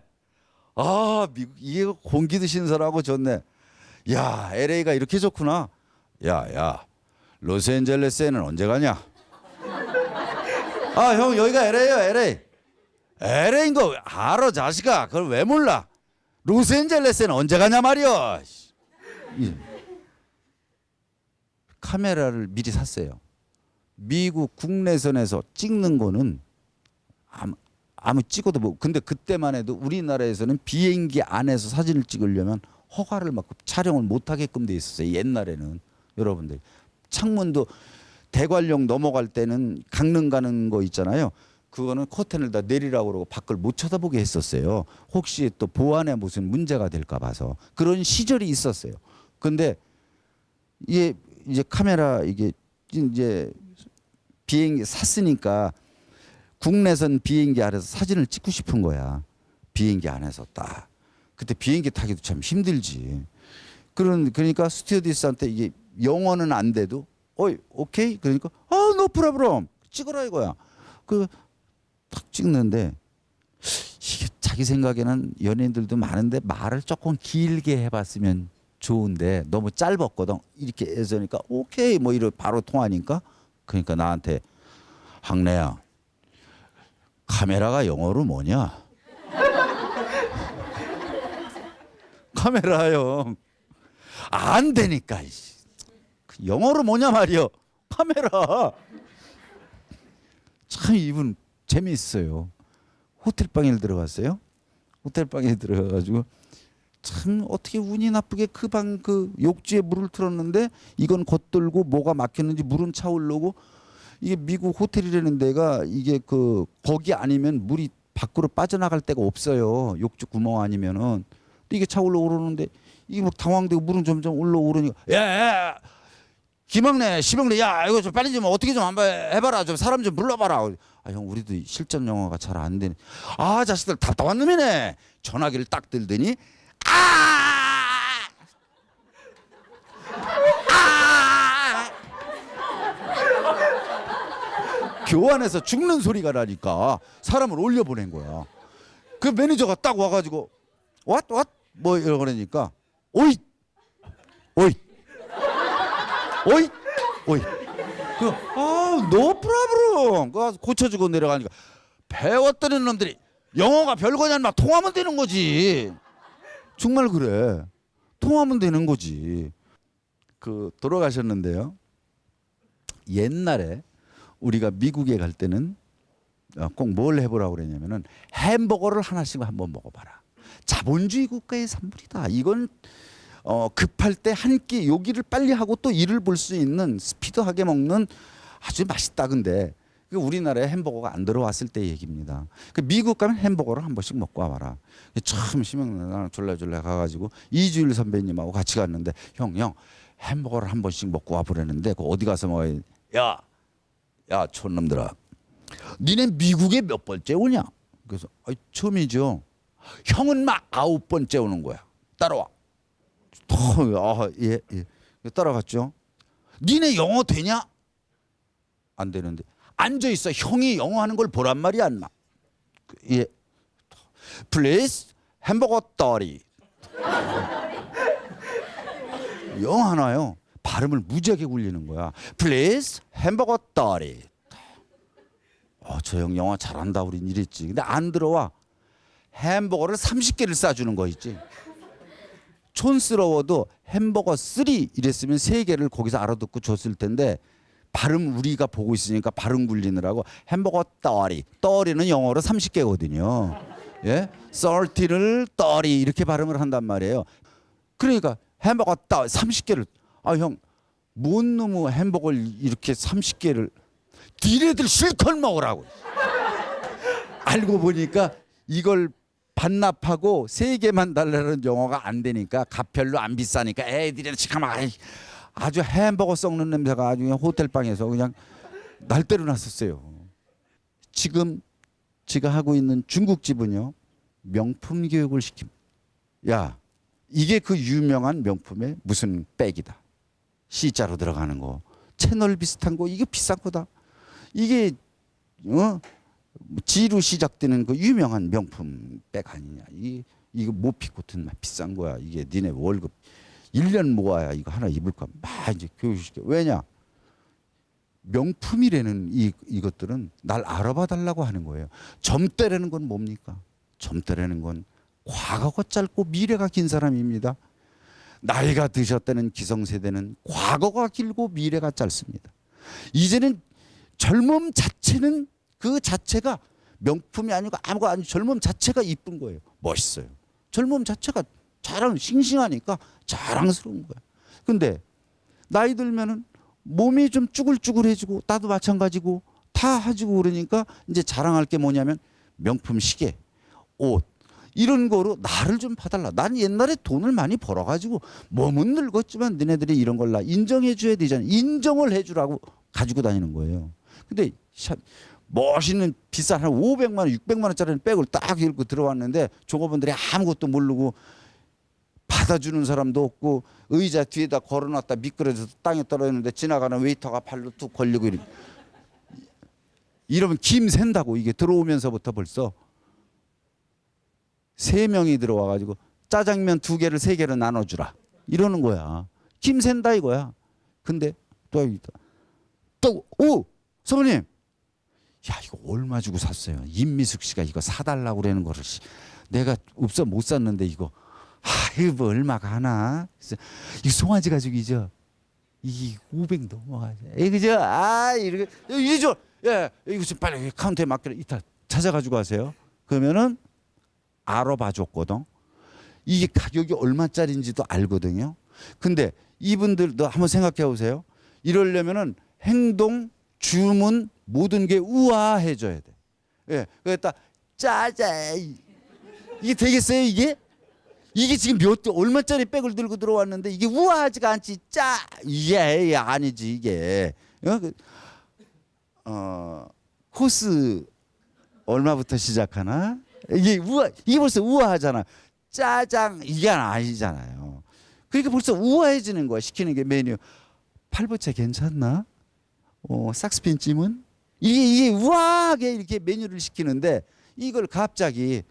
아, 미국 이게 공기도 신선하고 좋네. 야, LA가 이렇게 좋구나. 야, 로스앤젤레스에는 언제 가냐? 아, 형 여기가 LA야, LA. LA인 거 알아, 자식아. 그걸 왜 몰라? 로스앤젤레스에는 언제 가냐 말이야. 카메라를 미리 샀어요. 미국 국내선에서 찍는 거는 아무 찍어도 뭐 근데 그때만 해도 우리나라에서는 비행기 안에서 사진을 찍으려면 허가를 받고 촬영을 못 하게끔 돼 있었어요. 옛날에는 여러분들 창문도 대관령 넘어갈 때는 강릉 가는 거 있잖아요. 그거는 커튼을 다 내리라고 그러고 밖을 못 쳐다보게 했었어요. 혹시 또 보안에 무슨 문제가 될까 봐서 그런 시절이 있었어요. 근데 이게 이제 카메라 이게 이제 비행기 샀으니까 국내선 비행기 안에서 사진을 찍고 싶은 거야. 비행기 안에서 딱. 그때 비행기 타기도 참 힘들지. 그러니까 스튜어디스한테 이게 영어는 안 돼도 어이 오케이 그러니까 no problem 찍어라 이거야. 그 딱 찍는데 이게 자기 생각에는 연예인들도 많은데 말을 조금 길게 해봤으면 좋은데 너무 짧았거든. 이렇게 해서니까 오케이 뭐 이러 바로 통하니까 그러니까 나한테 학래야 카메라가 영어로 뭐냐? 카메라요. 안 되니까. 영어로 뭐냐 말이요. 카메라. 참 이분 재미있어요. 호텔방에 들어갔어요. 호텔방에 들어가가지고 참 어떻게 운이 나쁘게 그 방 그 욕조에 물을 틀었는데 이건 겉돌고 뭐가 막혔는지 물은 차오르고 이게 미국 호텔이라는 데가 이게 그 거기 아니면 물이 밖으로 빠져나갈 데가 없어요. 욕조 구멍 아니면은. 근데 이게 차올라 오르는데 이게 막 당황되고 물은 점점 올라오르니까 야, 김학래, 시병래, 야 이거 좀 빨리 좀 어떻게 좀 한번 해봐라. 좀 사람 좀 불러봐라. 아 형 우리도 실전 영어가 잘 안 되네. 아 자식들 답답한 놈이네. 전화기를 딱 들더니 교환해서 죽는 소리가 나니까 사람을 올려보낸 거야. 그 매니저가 딱 와가지고 what 뭐 이러니까 오이 no problem. 그 고쳐주고 내려가니까 배웠더니 놈들이 영어가 별거냐 막 통하면 되는 거지. 정말 그래. 통하면 되는 거지. 그 돌아가셨는데요. 옛날에 우리가 미국에 갈 때는 꼭 뭘 해보라고 그랬냐면은 햄버거를 하나씩 한번 먹어봐라. 자본주의 국가의 산물이다. 이건 급할 때 한 끼 요기를 빨리 하고 또 일을 볼 수 있는 스피드하게 먹는 아주 맛있다. 근데 그 우리나라에 햄버거가 안 들어왔을 때 얘기입니다. 그 미국 가면 햄버거를 한 번씩 먹고 와봐라. 참 심형래 졸라졸라 가가지고 이주일 선배님하고 같이 갔는데 형 햄버거를 한 번씩 먹고 와보라는데 그 어디 가서 먹어야 야 촌놈들아 니네 미국에 몇 번째 오냐? 그래서 처음이죠. 형은 막 9번째 오는 거야. 따라와. 예. 따라갔죠. 니네 영어 되냐? 안 되는데 앉아있어. 형이 영어 하는 걸 보란 말이야 안 나. 예. Please 햄버거 30. 영어 하나요. 발음을 무지하게 굴리는 거야. Please 햄버거 30. 저 형 영어 잘한다 우린 이랬지. 근데 안 들어와. 햄버거를 30개를 싸주는 거 있지. 촌스러워도 햄버거 3 이랬으면 3개를 거기서 알아듣고 줬을 텐데 발음 우리가 보고 있으니까 발음 굴리느라고 햄버거 30. 30는 영어로 30개거든요. 예? 30를 30 이렇게 발음을 한단 말이에요. 그러니까 햄버거 30개를 형 뭔 놈의 햄버거를 이렇게 30개를 니네들 실컷 먹으라고. 알고 보니까 이걸 반납하고 3개만 달라는 영어가 안 되니까 값 별로 안 비싸니까 애들이 잠깐만 아주 햄버거 썩는 냄새가 아주 그냥 호텔방에서 그냥 날때로 났었어요. 지금 제가 하고 있는 중국집은요 명품 교육을 시킵니다. 야 이게 그 유명한 명품의 무슨 백이다. C자로 들어가는 거 채널 비슷한 거 이게 비싼 거다. 이게 G로 시작되는 그 유명한 명품 백 아니냐. 이거 모피코트는 비싼 거야. 이게 니네 월급 1년 모아야 이거 하나 입을까. 막 이제 교육시켜. 왜냐? 명품이라는 이것들은 날 알아봐 달라고 하는 거예요. 점대라는 건 뭡니까? 점대라는 건 과거가 짧고 미래가 긴 사람입니다. 나이가 드셨다는 기성세대는 과거가 길고 미래가 짧습니다. 이제는 젊음 자체는 그 자체가 명품이 아니고 아무것도 아니고 젊음 자체가 이쁜 거예요. 멋있어요. 젊음 자체가 싱싱하니까 자랑스러운 거야. 근데 나이 들면은 몸이 좀 쭈글쭈글해지고 나도 마찬가지고 다 해지고 그러니까 이제 자랑할 게 뭐냐면 명품 시계, 옷 이런 거로 나를 좀 봐달라. 난 옛날에 돈을 많이 벌어가지고 몸은 늙었지만 너네들이 이런 걸 나 인정해 줘야 되잖아. 인정을 해주라고 가지고 다니는 거예요. 근데 멋있는 비싼 한 500만 원, 600만 원짜리 백을 딱 읽고 들어왔는데 종업원들이 아무것도 모르고 받아주는 사람도 없고 의자 뒤에다 걸어놨다 미끄러져서 땅에 떨어지는데 지나가는 웨이터가 발로 툭 걸리고 이러면 김 샌다고. 이게 들어오면서부터 벌써 3명이 들어와가지고 짜장면 2개를 3개로 나눠주라 이러는 거야. 김 샌다 이거야. 근데 또 사모님 야 이거 얼마 주고 샀어요. 임미숙 씨가 이거 사달라고 그러는 거를 내가 없어 못 샀는데 이거 이거 뭐 얼마가 하나? 그래서 이 송아지 가죽이죠. 이 500 넘어가죠. 그죠? 이렇게 이죠. 예, 이거 좀 빨리 카운터에 맡기라. 이따 찾아가지고 가세요. 그러면은 알아봐 줬거든. 이게 가격이 얼마짜리인지도 알거든요. 근데 이분들도 한번 생각해 보세요. 이러려면은 행동, 주문 모든 게 우아해져야 돼. 예, 그랬다 짜자. 이게 되겠어요? 이게 지금 얼마짜리 백을 들고 들어왔는데 이게 우아하지가 않지. 이게 아니지 이게. 코스 얼마부터 시작하나? 이게 벌써 우아하잖아. 짜장 이게 아니잖아요. 그러니까 벌써 우아해지는 거야. 시키는 게 메뉴. 팔보채 괜찮나? 싹스핀 찜은? 이게 우아하게 이렇게 메뉴를 시키는데 이걸 갑자기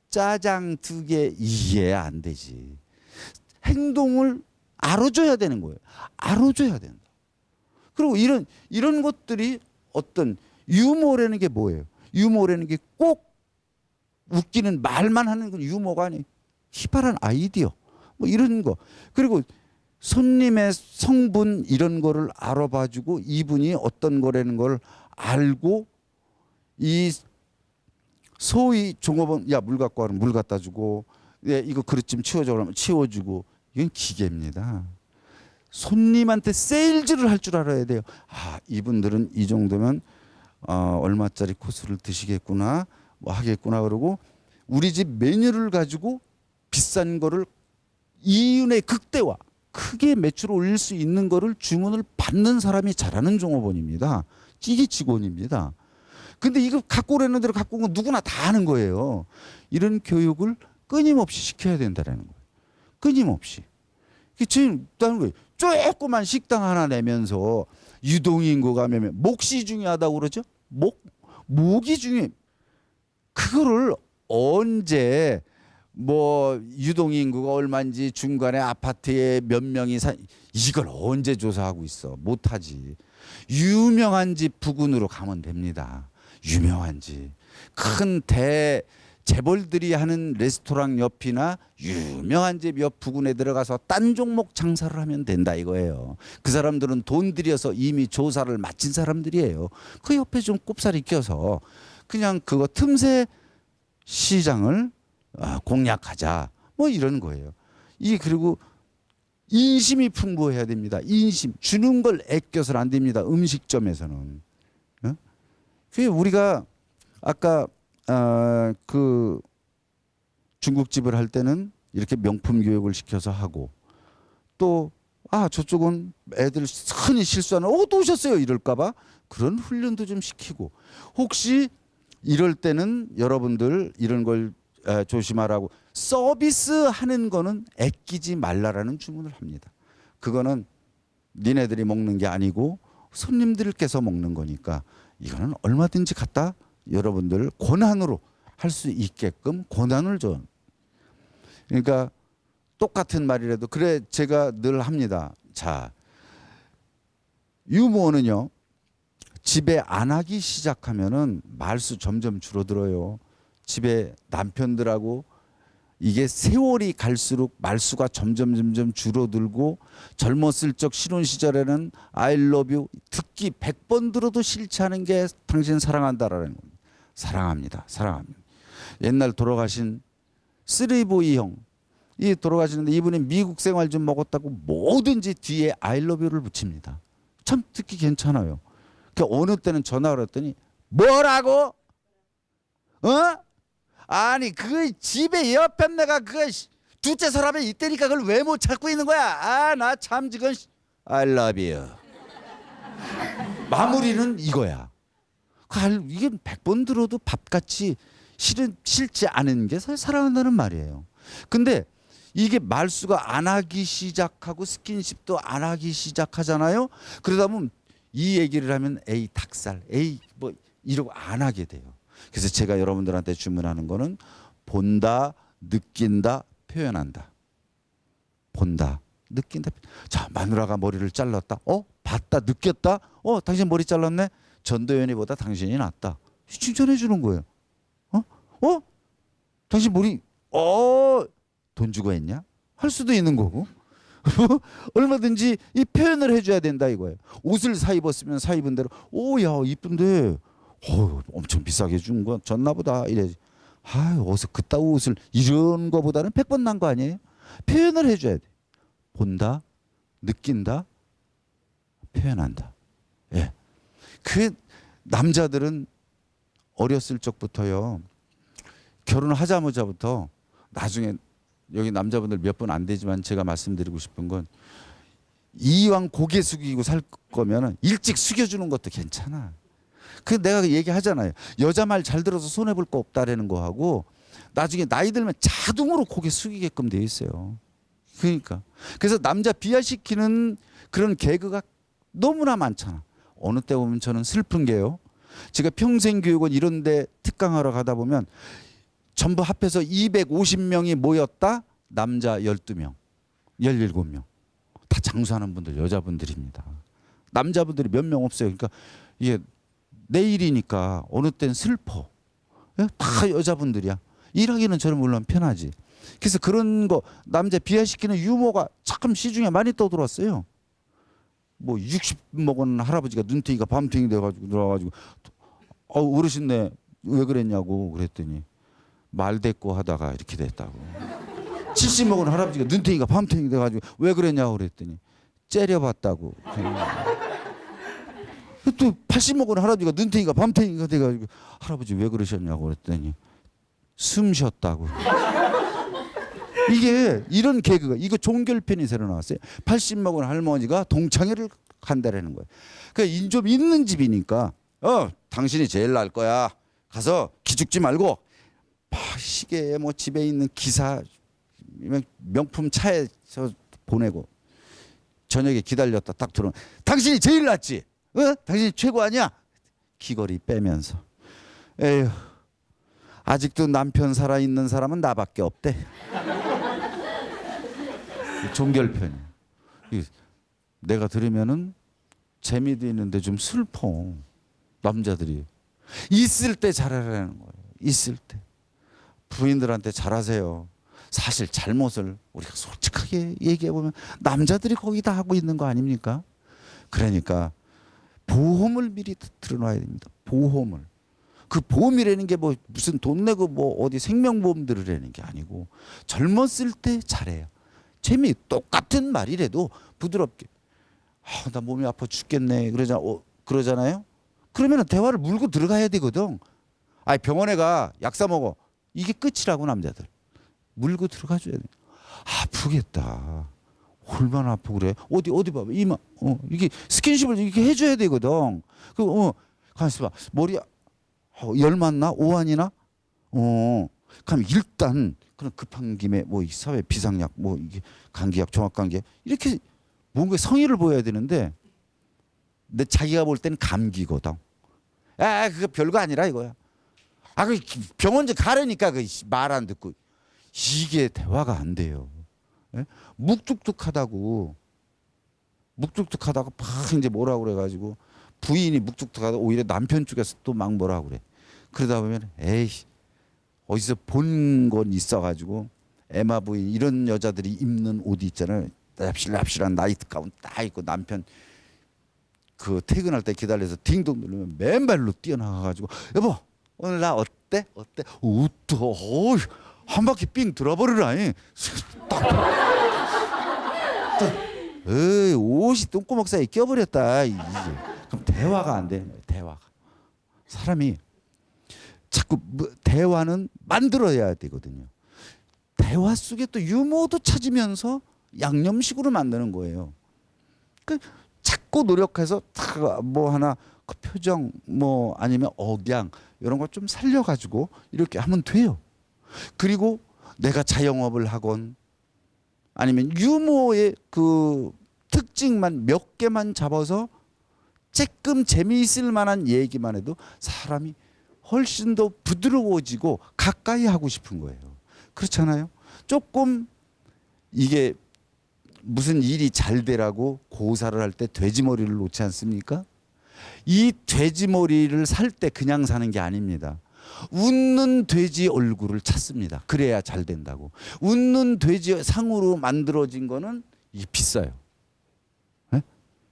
짜장 2개 이게 안 되지. 행동을 알아줘야 되는 거예요. 알아줘야 된다. 그리고 이런 것들이 어떤 유머라는 게 뭐예요? 유머라는 게 꼭 웃기는 말만 하는 건 유머가 아니. 희발한 아이디어 뭐 이런 거. 그리고 손님의 성분 이런 거를 알아봐주고 이분이 어떤 거라는 걸 알고 이 소위 종업원 야 물 갖고 와라 물 갖다 주고 이거 그릇 좀 치워줘 그러면 치워주고 이건 기계입니다. 손님한테 세일즈를 할 줄 알아야 돼요. 이분들은 이 정도면 얼마짜리 코스를 드시겠구나 뭐 하겠구나 그러고 우리 집 메뉴를 가지고 비싼 거를 이윤의 극대화 크게 매출을 올릴 수 있는 거를 주문을 받는 사람이 잘하는 종업원입니다. 이게 직원입니다. 근데 이거 갖고 오라는 대로 갖고 온 건 누구나 다 하는 거예요. 이런 교육을 끊임없이 시켜야 된다는 거예요. 끊임없이. 지금 있다는 거예요. 조그만 식당 하나 내면서 유동인구가 몇 몫이 중요하다고 그러죠? 목이 중요해. 그거를 언제 뭐 유동인구가 얼마인지 중간에 아파트에 몇 명이 이걸 언제 조사하고 있어? 못하지. 유명한 집 부근으로 가면 됩니다. 유명한 집. 큰 재벌들이 하는 레스토랑 옆이나 유명한 집 옆 부근에 들어가서 딴 종목 장사를 하면 된다 이거예요. 그 사람들은 돈 들여서 이미 조사를 마친 사람들이에요. 그 옆에 좀 꼽사리 껴서 그냥 그거 틈새 시장을 공략하자 뭐 이런 거예요. 이게 그리고 인심이 풍부해야 됩니다. 인심 주는 걸 아껴서는 안 됩니다. 음식점에서는. 그 우리가 아까 그 중국집을 할 때는 이렇게 명품 교육을 시켜서 하고 또 저쪽은 애들 흔히 실수하는 또 오셨어요 이럴까봐 그런 훈련도 좀 시키고 혹시 이럴 때는 여러분들 이런 걸 조심하라고 서비스하는 거는 아끼지 말라라는 주문을 합니다. 그거는 니네들이 먹는 게 아니고 손님들께서 먹는 거니까 이거는 얼마든지 갖다 여러분들 권한으로 할 수 있게끔 권한을 줘. 그러니까 똑같은 말이라도 그래 제가 늘 합니다. 자, 유머는요. 집에 안 하기 시작하면은 말수 점점 줄어들어요. 집에 남편들하고 이게 세월이 갈수록 말수가 점점 줄어들고 젊었을 적 신혼 시절에는 I love you 듣기 100번 들어도 싫지 않은 게 당신 사랑한다라는 겁니다. 사랑합니다. 옛날 돌아가신 쓰리보이 형 이 돌아가시는데 이분이 미국 생활 좀 먹었다고 뭐든지 뒤에 I love you를 붙입니다. 참 듣기 괜찮아요. 어느 때는 전화를 했더니 뭐라고? 아니 그 집에 옆에 내가 그 둘째 사람이 있다니까 그걸 왜 못 찾고 있는 거야? 나 참 지금 I love you. 마무리는 이거야. 이게 100번 들어도 밥같이 싫지 않은 게 사랑한다는 말이에요. 근데 이게 말수가 안 하기 시작하고 스킨십도 안 하기 시작하잖아요. 그러다 보면 이 얘기를 하면 에이 닭살 에이 뭐 이러고 안 하게 돼요. 그래서 제가 여러분들한테 주문하는 거는 본다, 느낀다, 표현한다. 본다, 느낀다. 자, 마누라가 머리를 잘랐다. 봤다, 느꼈다. 당신 머리 잘랐네. 전도연이보다 당신이 낫다. 칭찬해 주는 거예요. 당신 머리 돈 주고 했냐? 할 수도 있는 거고. 얼마든지 이 표현을 해줘야 된다 이거예요. 옷을 사 입었으면 사 입은 대로 오야 이쁜데 엄청 비싸게 준 거 졌나 보다 이래야지. 어디서 그따위 옷을 이런 거보다는 100번 난 거 아니에요? 표현을 해줘야 돼. 본다, 느낀다, 표현한다. 예. 그 남자들은 어렸을 적부터요. 결혼을 하자마자부터 나중에 여기 남자분들 몇 분 안 되지만 제가 말씀드리고 싶은 건 이왕 고개 숙이고 살 거면 일찍 숙여주는 것도 괜찮아. 그 내가 얘기하잖아요. 여자 말 잘 들어서 손해 볼 거 없다라는 거 하고 나중에 나이 들면 자동으로 고개 숙이게끔 돼 있어요. 그러니까 그래서 남자 비하시키는 그런 개그가 너무나 많잖아. 어느 때 보면 저는 슬픈 게요. 제가 평생교육원 이런 데 특강하러 가다 보면 전부 합해서 250명이 모였다. 남자 12명, 17명. 다 장수하는 분들 여자분들입니다. 남자분들이 몇 명 없어요. 그러니까 이게 내일이니까 어느 땐 슬퍼. 다 여자분들이야. 일하기는 저는 물론 편하지. 그래서 그런 거 남자 비하시키는 유머가 참 시중에 많이 떠들었어요. 뭐 60 먹은 할아버지가 눈탱이가 밤탱이 돼가지고 들어와가지고 어르신네 왜 그랬냐고 그랬더니 말 대꾸 하다가 이렇게 됐다고. 70 먹은 할아버지가 눈탱이가 밤탱이 돼가지고 왜 그랬냐고 그랬더니 째려봤다고. 또 80 먹은 할아버지가 눈탱이가 밤탱이가 돼가지고 할아버지 왜 그러셨냐고 그랬더니 숨 쉬었다고. 이게 이런 개그가 이거 종결편이 새로 나왔어요. 80 먹은 할머니가 동창회를 간다라는 거예요. 그러니까 좀 있는 집이니까 당신이 제일 날 거야. 가서 기죽지 말고 시계 뭐 집에 있는 기사 명품 차에서 보내고 저녁에 기다렸다 딱 들어오면 당신이 제일 낫지. 당신이 최고 아니야. 귀걸이 빼면서 에휴 아직도 남편 살아있는 사람은 나밖에 없대. 종결편이 내가 들으면은 재미도 있는데 좀 슬퍼. 남자들이 있을 때 잘하라는 거예요. 있을 때 부인들한테 잘하세요. 사실 잘못을 우리가 솔직하게 얘기해 보면 남자들이 거기 다 하고 있는 거 아닙니까? 그러니까 보험을 미리 들어놔야 됩니다. 보험을. 그 보험이라는 게 뭐 무슨 돈 내고 뭐 어디 생명보험 들으라는 게 아니고 젊었을 때 잘해요. 재미 똑같은 말이라도 부드럽게 나 몸이 아파 죽겠네 그러잖아요. 그러면 대화를 물고 들어가야 되거든. 병원에 가 약 사 먹어. 이게 끝이라고 남자들. 물고 들어가 줘야 돼. 아프겠다. 얼마나 아프고 그래. 어디 봐봐. 이마. 이게 스킨십을 이렇게 해줘야 되거든. 가만있어 봐. 머리야. 열 맞나? 오한이나? 그럼 일단 그런 급한 김에 뭐 사회 비상약 뭐 이게 감기약 종합감기약 이렇게 뭔가 성의를 보여야 되는데 근데 자기가 볼 때는 감기거든. 그거 별거 아니라 이거야. 그 병원 좀 가려니까 그 말 안 듣고 이게 대화가 안 돼요. 예? 묵뚝뚝하다고 팍 이제 뭐라고 그래가지고 부인이 묵뚝뚝하다 오히려 남편 쪽에서 또 막 뭐라고 그래. 그러다 보면 어디서 본 건 있어가지고 에마 부인 이런 여자들이 입는 옷 있잖아요. 납실납실한 나이트 가운 딱 입고 남편 그 퇴근할 때 기다려서 딩동 누르면 맨발로 뛰어나가가지고 여보 오늘 나 어때? 웃더 한 바퀴 삥 돌아버리라니. 옷이 똥구멍 사이에 껴버렸다. 그럼 대화가 안 되는 거예요. 대화가. 사람이 자꾸 대화는 만들어야 되거든요. 대화 속에 또 유머도 찾으면서 양념식으로 만드는 거예요. 자꾸 노력해서 뭐 하나 그 표정 뭐 아니면 억양 이런 거 좀 살려가지고 이렇게 하면 돼요. 그리고 내가 자영업을 하건 아니면 유머의 그 특징만 몇 개만 잡아서 조금 재미있을 만한 얘기만 해도 사람이 훨씬 더 부드러워지고 가까이 하고 싶은 거예요. 그렇잖아요. 조금 이게 무슨 일이 잘 되라고 고사를 할 때 돼지머리를 놓지 않습니까? 이 돼지머리를 살 때 그냥 사는 게 아닙니다. 웃는 돼지 얼굴을 찾습니다. 그래야 잘 된다고. 웃는 돼지 상으로 만들어진 거는 이게 비싸요. 네?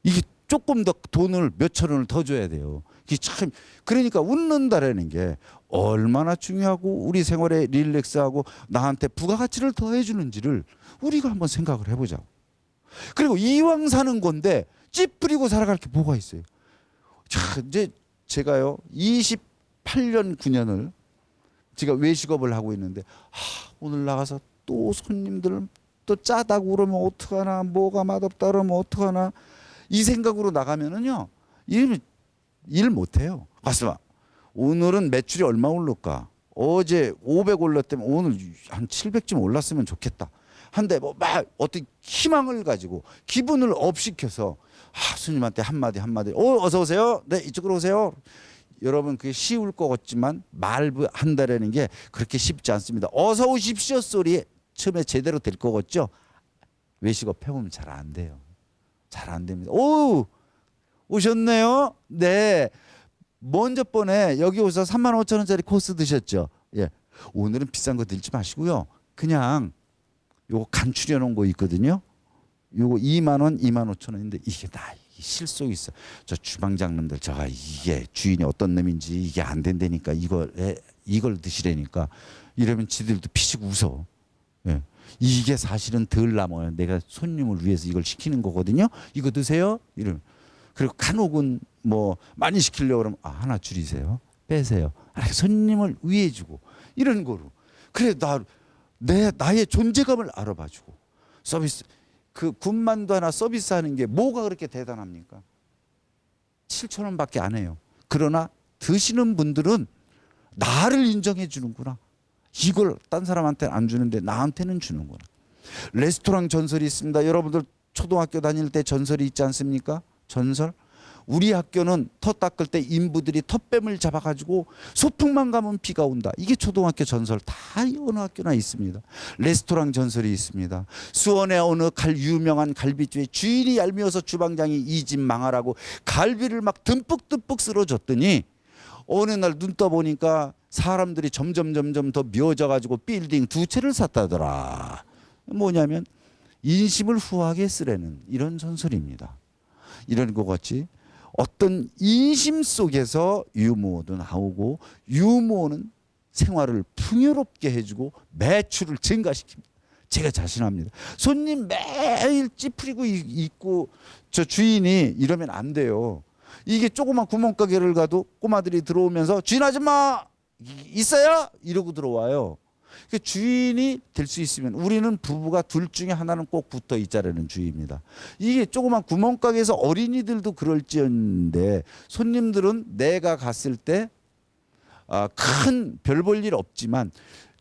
이게 조금 더 돈을 몇천 원을 더 줘야 돼요. 이게 참 그러니까 웃는다라는 게 얼마나 중요하고 우리 생활에 릴렉스하고 나한테 부가가치를 더해주는지를 우리가 한번 생각을 해보자고. 그리고 이왕 사는 건데 찌푸리고 살아갈 게 뭐가 있어요. 자, 이제 제가요 28년 9년을 제가 외식업을 하고 있는데 오늘 나가서 또 손님들 또 짜다고 그러면 어떡하나, 뭐가 맛없다 그러면 어떡하나, 이 생각으로 나가면은요 일 못해요. 가슴아, 오늘은 매출이 얼마 오를까? 어제 500 올랐다면 오늘 한 700쯤 올랐으면 좋겠다. 한데 뭐 막 어떤 희망을 가지고 기분을 업시켜서 손님한테 한마디 어서 오세요. 네, 이쪽으로 오세요. 여러분, 그게 쉬울 것 같지만 말한다라는 게 그렇게 쉽지 않습니다. 어서 오십시오 소리 처음에 제대로 될 것 같죠? 외식업 해보면 잘 안 돼요. 잘 안 됩니다. 오, 오셨네요. 네. 먼저 번에 여기 오셔서 35,000원짜리 코스 드셨죠? 예. 오늘은 비싼 거 들지 마시고요. 그냥 요거 간추려 놓은 거 있거든요. 요거 2만 원, 2만 5천 원인데 이게 다 실속이 있어. 저 주방장님들 제가 이게 주인이 어떤 놈인지 이게 안 된다니까 이걸 드시라니까 이러면 지들도 피식 웃어. 예. 이게 사실은 덜 남아요. 내가 손님을 위해서 이걸 시키는 거거든요. 이거 드세요. 이러면. 그리고 간혹은 뭐 많이 시키려고 그러면 하나 줄이세요. 빼세요. 손님을 위해 주고 이런 거로. 그래 나의 존재감을 알아봐주고 서비스. 그 군만두 하나 서비스하는 게 뭐가 그렇게 대단합니까? 7,000원밖에 안 해요. 그러나 드시는 분들은 나를 인정해 주는구나. 이걸 딴 사람한테는 안 주는데 나한테는 주는구나. 레스토랑 전설이 있습니다. 여러분들 초등학교 다닐 때 전설이 있지 않습니까? 전설. 우리 학교는 터 닦을 때 인부들이 텃뱀을 잡아가지고 소풍만 가면 비가 온다. 이게 초등학교 전설. 다 어느 학교나 있습니다. 레스토랑 전설이 있습니다. 수원의 어느 유명한 갈비집에 주인이 얄미워서 주방장이 이 집 망하라고 갈비를 막 듬뿍듬뿍 쓸어줬더니 어느 날 눈 떠보니까 사람들이 점점 더 미워져가지고 빌딩 2채를 샀다더라. 뭐냐면 인심을 후하게 쓰라는 이런 전설입니다. 이런 것 같이 어떤 인심 속에서 유머도 나오고 유머는 생활을 풍요롭게 해주고 매출을 증가시킵니다. 제가 자신합니다. 손님 매일 찌푸리고 있고 저 주인이 이러면 안 돼요. 이게 조그만 구멍가게를 가도 꼬마들이 들어오면서 주인 아줌마 있어요? 이러고 들어와요. 주인이 될 수 있으면 우리는 부부가 둘 중에 하나는 꼭 붙어 있자라는 주의입니다. 이게 조그만 구멍가게에서 어린이들도 그럴지언데 손님들은 내가 갔을 때 큰 별 볼 일 없지만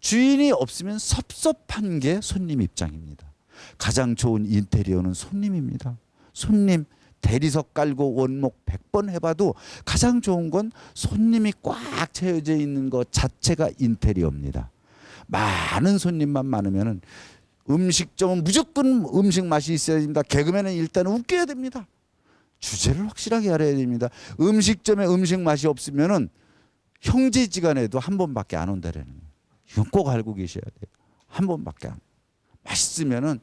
주인이 없으면 섭섭한 게 손님 입장입니다. 가장 좋은 인테리어는 손님입니다. 손님 대리석 깔고 원목 100번 해봐도 가장 좋은 건 손님이 꽉 채워져 있는 것 자체가 인테리어입니다. 많은 손님만 많으면은 음식점은 무조건 음식 맛이 있어야 됩니다. 개그맨은 일단 웃겨야 됩니다. 주제를 확실하게 알아야 됩니다. 음식점에 음식 맛이 없으면은 형제지간에도 한 번밖에 안 온다라는 거예요. 이건 꼭 알고 계셔야 돼요. 한 번밖에 안. 맛있으면은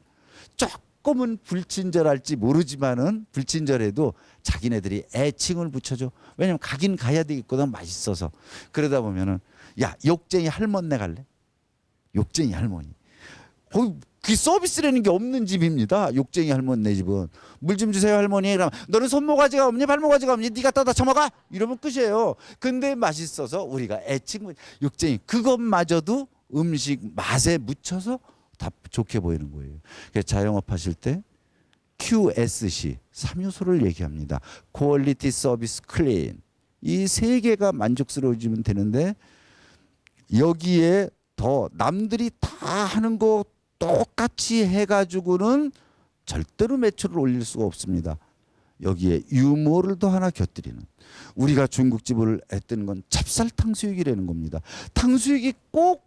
조금은 불친절할지 모르지만은 불친절해도 자기네들이 애칭을 붙여줘. 왜냐면 가긴 가야 되겠거든, 맛있어서. 그러다 보면은 야, 욕쟁이 할머니네 갈래? 욕쟁이 할머니. 그 서비스라는 게 없는 집입니다. 욕쟁이 할머니네 집은. 물 좀 주세요 할머니. 그러면 너는 손모가지가 없니? 발모가지가 없니? 네가 떠다 처먹어? 이러면 끝이에요. 근데 맛있어서 우리가 애칭 욕쟁이. 그것마저도 음식 맛에 묻혀서 다 좋게 보이는 거예요. 그래서 자영업 하실 때 QSC 3요소를 얘기합니다. 퀄리티, 서비스, 클린. 이 세 개가 만족스러워지면 되는데 여기에 더 남들이 다 하는 거 똑같이 해가지고는 절대로 매출을 올릴 수가 없습니다. 여기에 유머를 더 하나 곁들이는. 우리가 중국집을 했던 건 찹쌀 탕수육이라는 겁니다. 탕수육이 꼭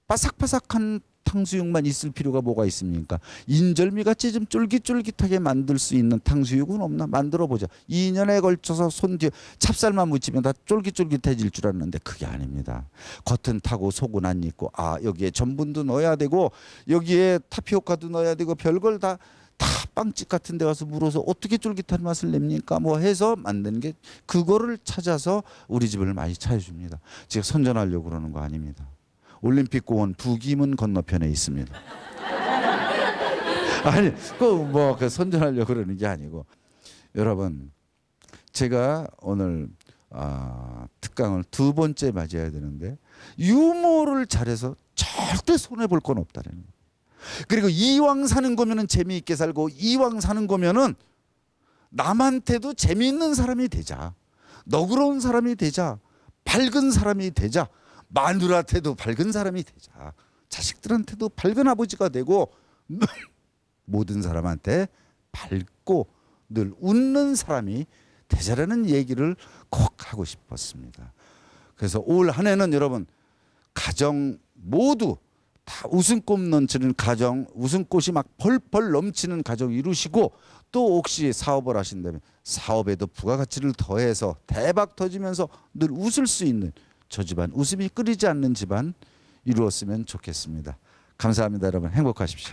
바삭바삭한 탕수육만 있을 필요가 뭐가 있습니까? 인절미 같이 좀 쫄깃쫄깃하게 만들 수 있는 탕수육은 없나? 만들어 보자. 2년에 걸쳐서 손 뒤에 찹쌀만 묻히면 다 쫄깃쫄깃해질 줄 알았는데 그게 아닙니다. 겉은 타고 속은 안 익고 여기에 전분도 넣어야 되고 여기에 타피오카도 넣어야 되고 별걸 다 빵집 같은 데 가서 물어서 어떻게 쫄깃한 맛을 냅니까? 뭐 해서 만든 게 그거를 찾아서 우리 집을 많이 찾아줍니다. 제가 선전하려고 그러는 거 아닙니다. 올림픽 공원 북이문 건너편에 있습니다. 아니 그 선전하려고 그러는 게 아니고 여러분 제가 오늘 특강을 2번째 맞이해야 되는데 유머를 잘해서 절대 손해 볼 건 없다는 거예요. 그리고 이왕 사는 거면은 재미있게 살고 이왕 사는 거면은 남한테도 재미있는 사람이 되자. 너그러운 사람이 되자. 밝은 사람이 되자. 마누라한테도 밝은 사람이 되자. 자식들한테도 밝은 아버지가 되고 모든 사람한테 밝고 늘 웃는 사람이 되자라는 얘기를 꼭 하고 싶었습니다. 그래서 올 한 해는 여러분 가정 모두 다 웃음꽃 넘치는 가정, 웃음꽃이 막 펄펄 넘치는 가정 이루시고 또 혹시 사업을 하신다면 사업에도 부가가치를 더해서 대박 터지면서 늘 웃을 수 있는 저 집안, 웃음이 끊이지 않는 집안 이루었으면 좋겠습니다. 감사합니다, 여러분. 행복하십시오.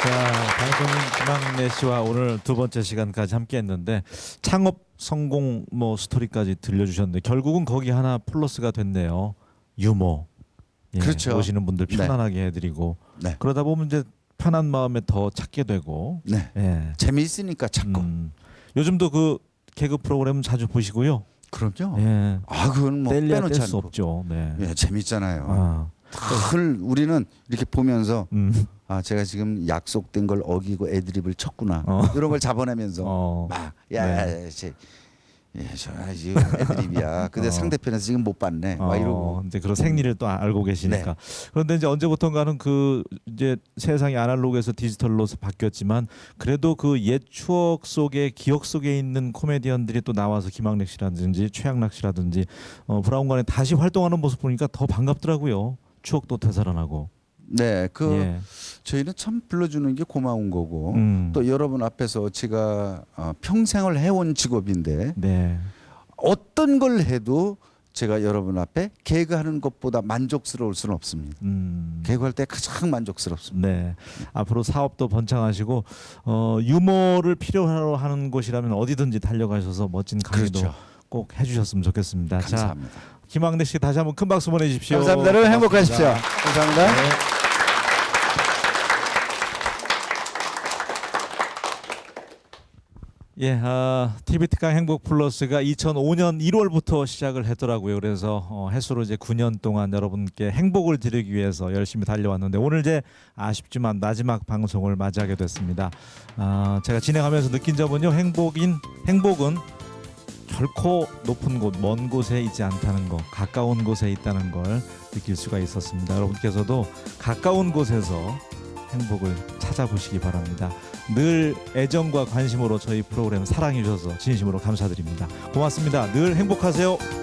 자, 방송인 김학래 씨와 오늘 2번째 시간까지 함께했는데 창업 성공 스토리까지 들려주셨는데 결국은 거기 하나 플러스가 됐네요. 유머. 그렇죠. 오시는 분들 편안하게 해드리고 네. 그러다 보면 이제 편한 마음에 더 찾게 되고. 네. 예. 재미있으니까 찾고. 요즘도 그 개그 프로그램 자주 보시고요. 그럼요. 예. 그건 뭐 뗄래야 빼놓지 뗄 수 않고. 없죠. 네. 예, 재밌잖아요. 늘 우리는 이렇게 보면서 제가 지금 약속된 걸 어기고 애드립을 쳤구나 이런 걸 잡아내면서 저 애드립이야. 근데 상대편에서 지금 못 봤네. 막 이러고 이제 그런 생리를 또 알고 계시니까. 그런데 이제 언제부턴가는 그 이제 세상이 아날로그에서 디지털로 바뀌었지만 그래도 그 옛 추억 속에 기억 속에 있는 코미디언들이 또 나와서 김학래 씨라든지 최양락 씨라든지 브라운관에 다시 활동하는 모습 보니까 더 반갑더라고요. 추억도 되살아나고. 네, 저희는 참 불러주는 게 고마운 거고 또 여러분 앞에서 제가 평생을 해온 직업인데 어떤 걸 해도 제가 여러분 앞에 개그하는 것보다 만족스러울 수는 없습니다. 개그할 때 가장 만족스럽습니다. 네, 앞으로 사업도 번창하시고 유머를 필요로 하는 곳이라면 어디든지 달려가셔서 멋진 강의도 꼭 해주셨으면 좋겠습니다. 감사합니다. 자, 김학래 씨 다시 한번 큰 박수 보내주십시오. 감사합니다. 여러분 행복하십시오. 감사합니다. 네. TV 특강 행복 플러스가 2005년 1월부터 시작을 했더라고요. 그래서 해수로 이제 9년 동안 여러분께 행복을 드리기 위해서 열심히 달려왔는데 오늘 이제 아쉽지만 마지막 방송을 맞이하게 됐습니다. 제가 진행하면서 느낀 점은요. 행복은 결코 높은 곳, 먼 곳에 있지 않다는 것, 가까운 곳에 있다는 걸 느낄 수가 있었습니다. 여러분께서도 가까운 곳에서 행복을 찾아보시기 바랍니다. 늘 애정과 관심으로 저희 프로그램 사랑해 주셔서 진심으로 감사드립니다. 고맙습니다. 늘 행복하세요.